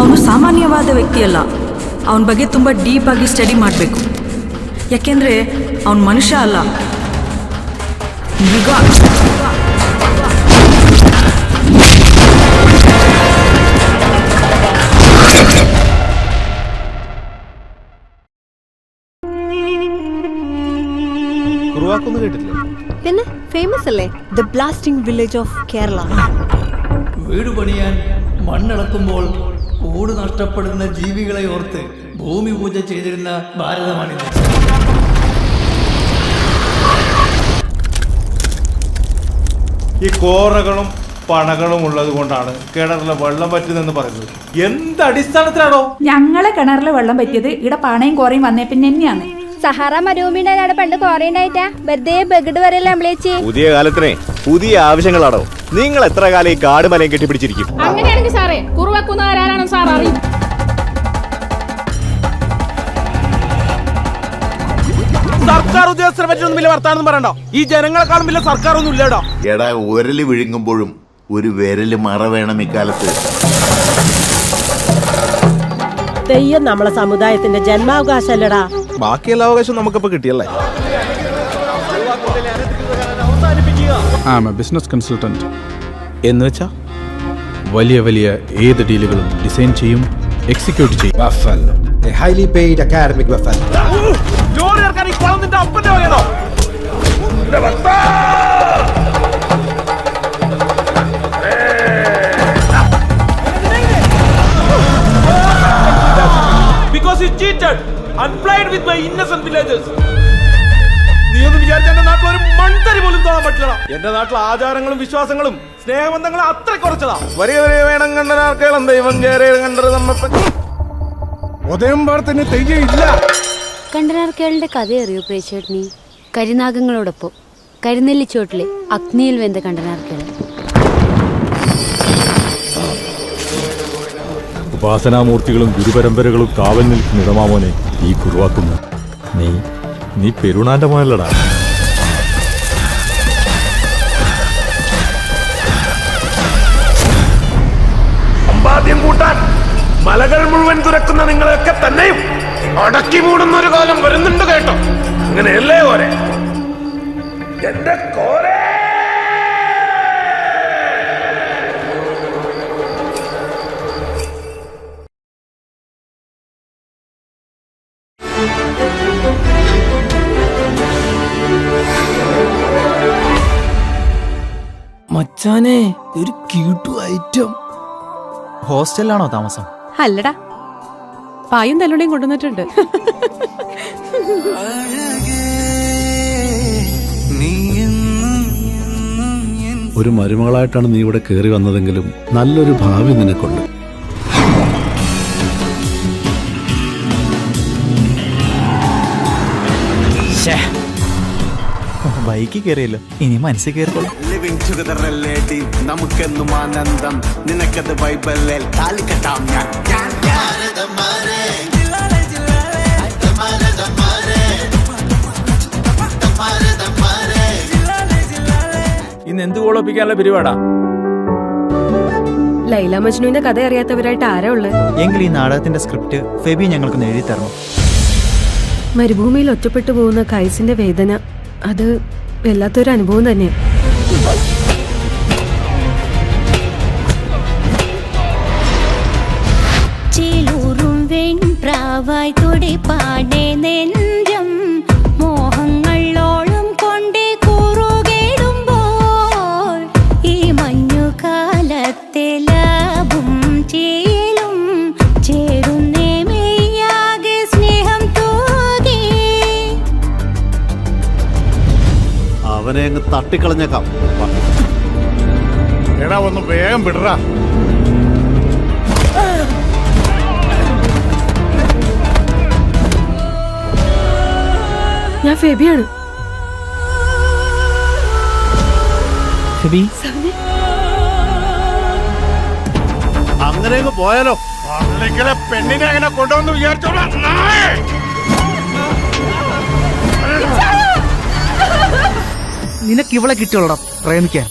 ಅವನು ಸಾಮಾನ್ಯವಾದ ವ್ಯಕ್ತಿಯಲ್ಲ. ಅವನ ಬಗ್ಗೆ ತುಂಬ ಡೀಪ್ ಆಗಿ ಸ್ಟಡಿ ಮಾಡಬೇಕು. ಯಾಕೆಂದರೆ ಅವನು ಮನುಷ್ಯ ಅಲ್ಲ, ಮೃಗ. കേട്ടില്ലേ? പിന്നെ ഫേമസ് അല്ലേ, the blasting village of Kerala. വീട് പണിയാൻ മണ്ണിളക്കുമ്പോൾ കൂട് നഷ്ടപ്പെടുന്ന ജീവികളെ ഓർത്ത് ഭൂമി പൂജ ചെയ്തിരുന്ന ഭാരതമാണിത്. ഈ കോറകളും പണകളും ഉള്ളത് കൊണ്ടാണ് കിണറിലെ വെള്ളം പറ്റുന്നെന്ന് പറയുന്നത്. എന്ത് അടിസ്ഥാനത്തിലാണോ ഞങ്ങളെ കിണറിലെ വെള്ളം പറ്റിയത് ഇവിടെ പണയും കോറയും വന്നേ പിന്നെ തന്നെയാണ്. സഹാറ മരുഭൂമിയുടെ പണ്ട് കോറയുണ്ടായിട്ടാ വെറുതെ ബഗഡ് വരെയല്ലേ അമ്പളേച്ചി. പുതിയ കാലത്തിനെ പുതിയ ആവശ്യങ്ങളാണോ? നിങ്ങൾ എത്ര കാലം ഈ കാട് മലയും കെട്ടിപ്പിടിച്ചിരിക്കും? അങ്ങനെയാണെങ്കിൽ സാറേ കുറുവെക്കുന്നവരാരാണ് സാർ അറിയും. സർക്കാർ ഉദ്യോഗസ്ഥരെ പറ്റിയൊന്നും വലിയ വർത്താനം പറയണ്ടോ. ഈ ജനങ്ങളെക്കാളും വലിയ സർക്കാർ ഒന്നും ഇല്ലടോ. എടാ, ഉരല് വിഴുങ്ങുമ്പോഴും ഒരു വിരല് മറ വേണം ഇക്കാലത്ത്. തെയ്യം നമ്മളെ സമുദായത്തിന്റെ ജന്മാവകാശമല്ലടാ. ബാക്കിയുള്ള അവകാശം നമുക്കിപ്പോ കിട്ടിയല്ലേ. ബിസിനസ് കൺസൾട്ടന്റ് എന്ന് വെച്ചാ വലിയ വലിയ ഏത് ഡീലുകളും ഡിസൈൻ ചെയ്യും, എക്സിക്യൂട്ട് ചെയ്യും. ഹൈലി പെയ്ഡ് അക്കാഡമിക് ജോലി ഇറക്കാൻ ഈ പണം നിന്റെ അപ്പന്റെ വകയാണോ? Because he cheated and played with my innocent villagers. നീ ഒന്ന് വിചാരിച്ച എന്റെ നാട്ടിൽ ഒരു മൺതരി പോലും തോന്നാൻ പറ്റില്ല. എന്റെ നാട്ടിൽ ആചാരങ്ങളും വിശ്വാസങ്ങളും സ്നേഹബന്ധങ്ങളും അത്ര കുറച്ചതാ. വരെ വേണം കണ്ടനാർക്കേളം ദൈവം കേരേ കണ്ടത് നമ്മ ഉദയം പാടത്തിന് തെയ്യയില്ല. കണ്ടനാർക്കേളിന്റെ കഥ അറിയോ പ്രേച്ചേട്ടനി? കരിനാഗങ്ങളോടൊപ്പം കരിനെല്ലിച്ചോട്ടിലെ അഗ്നിയിൽ വെന്ത കണ്ടനാർക്കേൾ. ഉപാസനാമൂർത്തികളും ഗുരുപരമ്പരകളും കാവൽ നിൽക്കുന്ന ഇടമാമോനെ ഈ കുറുവാക്കുന്നു. നീ പെരുണാന്റെ മോനല്ലടാ. അമ്പാ മുഴുവൻ തുറക്കുന്ന നിങ്ങളെയൊക്കെ തന്നെയും അടക്കി മൂടുന്ന ഒരു കാലം വരുന്നുണ്ട് കേട്ടോ. അങ്ങനെയല്ലേ കോരെ? എന്റെ കോരെ മച്ചാനെ ഒരു ക്യൂട്ടു ഐറ്റം. ഹോസ്റ്റലിലാണോ താമസം? അല്ലടാ, പായും തല്ലുടയും കൊണ്ടുവന്നിട്ടുണ്ട്. ഒരു മരുമകളായിട്ടാണ് നീ ഇവിടെ കയറി വന്നതെങ്കിലും നല്ലൊരു ഭാവി നിനക്കുണ്ട്. ബൈക്ക് കയറിയല്ലോ, ഇനി മനസ്സിൽ കയറിക്കോളൂ. ലിവിങ് ടുഗദർ അല്ലേ ടീം, നമുക്കെന്നും ആനന്ദം, നിനക്കത് ബൈബിളേ താലിക്കെട്ടാം ഞാൻ. ഇന്ന് എന്ത് കോളൊപ്പിക്കാനുള്ള പരിപാടാ? ലൈല മജ്നുവിന്റെ കഥ അറിയാത്തവരായിട്ട് ആരാ ഉള്ളത്? എങ്കിൽ ഈ നാടകത്തിന്റെ സ്ക്രിപ്റ്റ് ഫെബി ഞങ്ങൾക്കൊന്ന് എഴുതി തരണം. മരുഭൂമിയിൽ ഒറ്റപ്പെട്ടു പോകുന്ന കൈസിന്റെ വേദന, അത് വല്ലാത്തൊരു അനുഭവം തന്നെയാണ്. മോഹങ്ങളോളം കൊണ്ടേ കൂറുകേടുമ്പോൾ ഈ മഞ്ഞുകാലത്തെ ലാഭം ചേലും ചേരുന്നേ മെയ്യാകെ സ്നേഹം തൂകി. അവനെ അങ്ങ് തട്ടിക്കളഞ്ഞേക്കാം. എടാ ഒന്ന് വേഗം വിടറാ. ഞാൻ ഫെബിയാണ്. ഫെബി, അങ്ങനെ അങ്ങ് പോയാലോ? പെണ്ണിനെ അങ്ങനെ കൊണ്ടുവന്ന് വിചാരിച്ചോളാം. നിനക്ക് ഇവളെ കിട്ടിയോളടാ പ്രേമിക്കാൻ.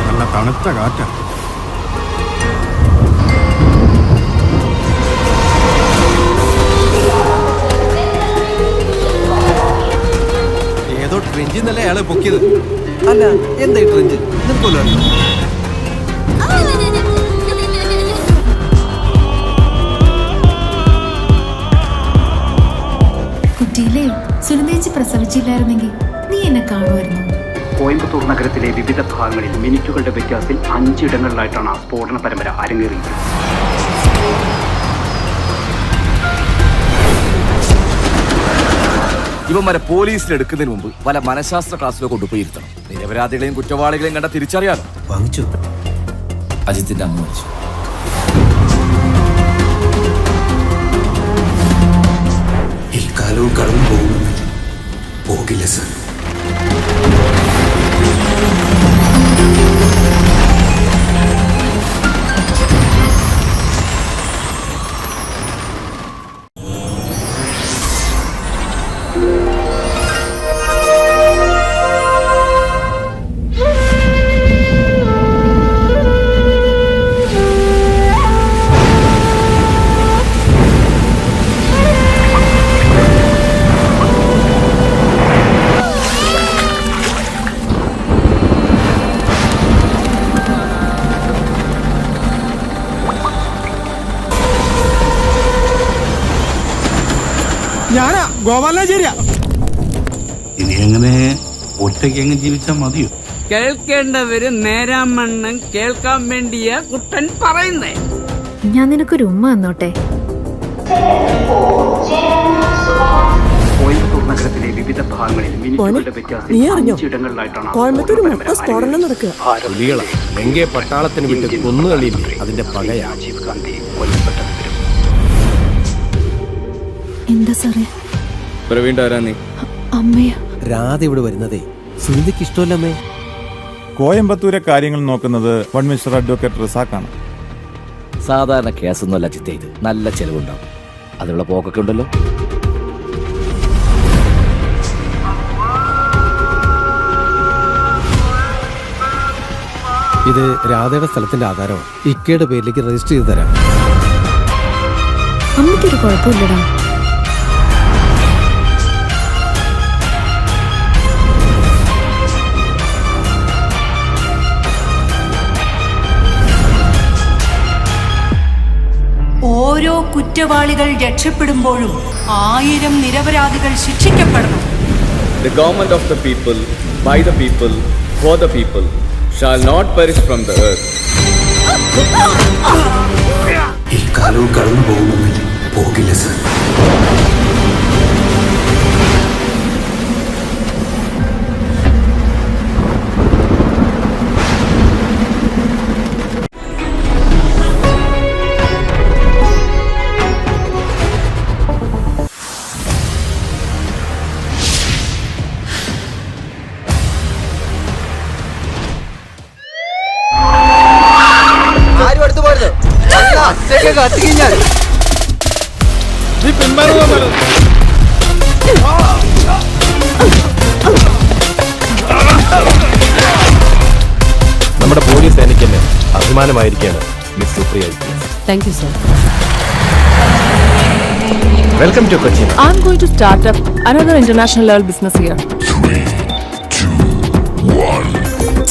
നല്ല തണുത്ത കാറ്റാ. ഏതോ ട്രെഞ്ചിൽ നിന്നല്ലേ അയാളെ ബുക്ക് ചെയ്ത്. അല്ല, എന്താ ഈ ട്രെഞ്ച്? നിനക്കല്ലോ കുട്ടിയിലെ സുനന്ദേച്ചി പ്രസവിച്ചില്ലായിരുന്നെങ്കിൽ നീ എന്നെ കാണുമായിരുന്നു. കോയമ്പത്തൂർ നഗരത്തിലെ വിവിധ ഭാഗങ്ങളിൽ മിനിറ്റുകളുടെ വ്യത്യാസത്തിൽ 5 ഇടങ്ങളിലായിട്ടാണ് സ്ഫോടന പരമ്പര അരങ്ങേറിയത്. ഇവന്മാരെ പോലീസിലെടുക്കുന്നതിന് മുമ്പ് പല മനഃശാസ്ത്ര ക്ലാസ്സിലോ കൊണ്ടുപോയി ഇരുത്തണം. നിരപരാധികളെയും കുറ്റവാളികളെയും കണ്ട തിരിച്ചറിയാലോ. വാങ്ങിച്ചു. അജിത്തിന്റെ അമ്മ മരിച്ചു. ഈ കാലവും കടന്നു പോകുമെന്ന് പോകില്ല സർ. ഞാനാ ഗോപാലനാചാര്യ. ഇനി എങ്ങനെ ഒറ്റയ്ക്ക് എങ്ങനെ ജീവിച്ചാൽ മതിയോ? കേൾക്കേണ്ടവര് നേരാമണ്ണം കേൾക്കാൻ വേണ്ടിയാ കുട്ടൻ പറയുന്നേ. ഞാൻ നിനക്കൊരു ഉമ്മ തന്നോട്ടെ? കോയമ്പത്തൂർ നഗരത്തിലെ വിവിധ ഭാഗങ്ങളിൽ മിനിറ്റുകളുടെ വ്യത്യാസത്തിൽ 5 ഇടങ്ങളിലായിട്ടാണ് കോയമ്പത്തൂർ മൊത്തം സ്ഫോടനം നടക്കുക. ലങ്കെ പട്ടാളത്തിന് വിട്ട് കൊന്നുകളിയില്ലേ, അതിന്റെ പകയാ. രാജീവ് ഗാന്ധി കൊല്ലപ്പെട്ട വിവരം. എന്താ സാറേ? പ്രവീൺ ആരാ നീ? അമ്മയാ. രാധ ഇവിടെ വരുന്നതേ സുനിതയ്ക്ക് ഇഷ്ടമല്ലമ്മേ. കോയമ്പത്തൂരെ കാര്യങ്ങൾ നോക്കുന്നത് വൺ മിസ്റ്റർ അഡ്വക്കേറ്റ് റിസാഖാണ്. സാധാരണ കേസൊന്നുമല്ല ചിത്ത, ഇത് നല്ല ചെലവുണ്ടാവും. അതിനുള്ള പോക്കൊക്കെ ഉണ്ടല്ലോ. ഇത് രാധയുടെ സ്ഥലത്തിന്റെ ആധാരമാണ്. ഇക്കയുടെ പേരിലേക്ക് രജിസ്റ്റർ ചെയ്ത് തരാം. അമ്മയ്ക്കൊരു കുഴപ്പമില്ലടാ. ഓരോ കുറ്റവാളികൾ രക്ഷപ്പെടുമ്പോഴും 1000 നിരപരാധികൾ ശിക്ഷിക്കപ്പെടണം. The government of the people, by the people, for the people, shall not perish from the earth. ഈ കാലവും കടന്നു പോകുമെന്നില്ല, പോകില്ല സർ. ആരും അടുത്ത് പോരുത്. കത്തിക്കും ഞാൻ. നമ്മുടെ പോലീസ് സേനയ്ക്ക് അഭിമാനമായിരിക്കാണ് miss Supriya. Thank you sir. Welcome to Kochi. I am going to start up another international level business here.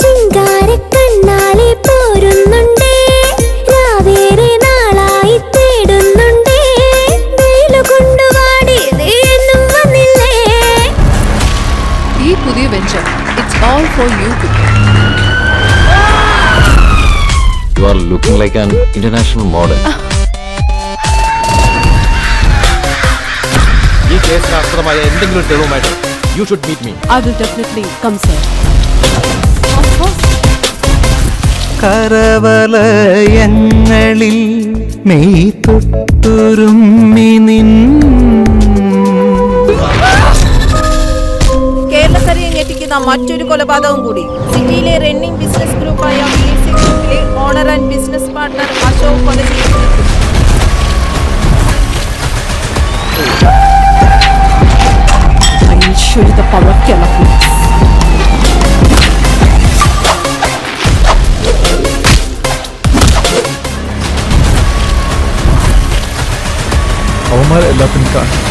ചിങ്കാരക്കണ്ണാലെ പോരുന്നുണ്ടേ, രാവേറെ നാളായി തേടുന്നുണ്ടേ, വെയിലു കൊണ്ടുവാടി എന്നും വന്നില്ലേ. ഈ പുതിയ venture it's all for you. You are looking like an international model. ഈ കേസിന് ആസ്പദമായ എന്തെങ്കിലും തെളിവുമായിട്ട് you should meet me. I will definitely come, sir. കരവലയങ്ങളിൽ മെയ് തൊട്ടുരുമ്മി നിൻ. കേരളക്കരയെ ഞെട്ടിക്കുന്ന മറ്റൊരു കൊലപാതകം കൂടി. സിറ്റിയിലെ റണ്ണിംഗ് ബിസിനസ് ഗ്രൂപ്പായ BSC ഗ്രൂപ്പിലെ owner and business partner Ashok കൊല ചെയ്യപ്പെട്ടു. I will show you the power of Kerala police. അവന്മാർ എല്ലാത്തിനും കാണും.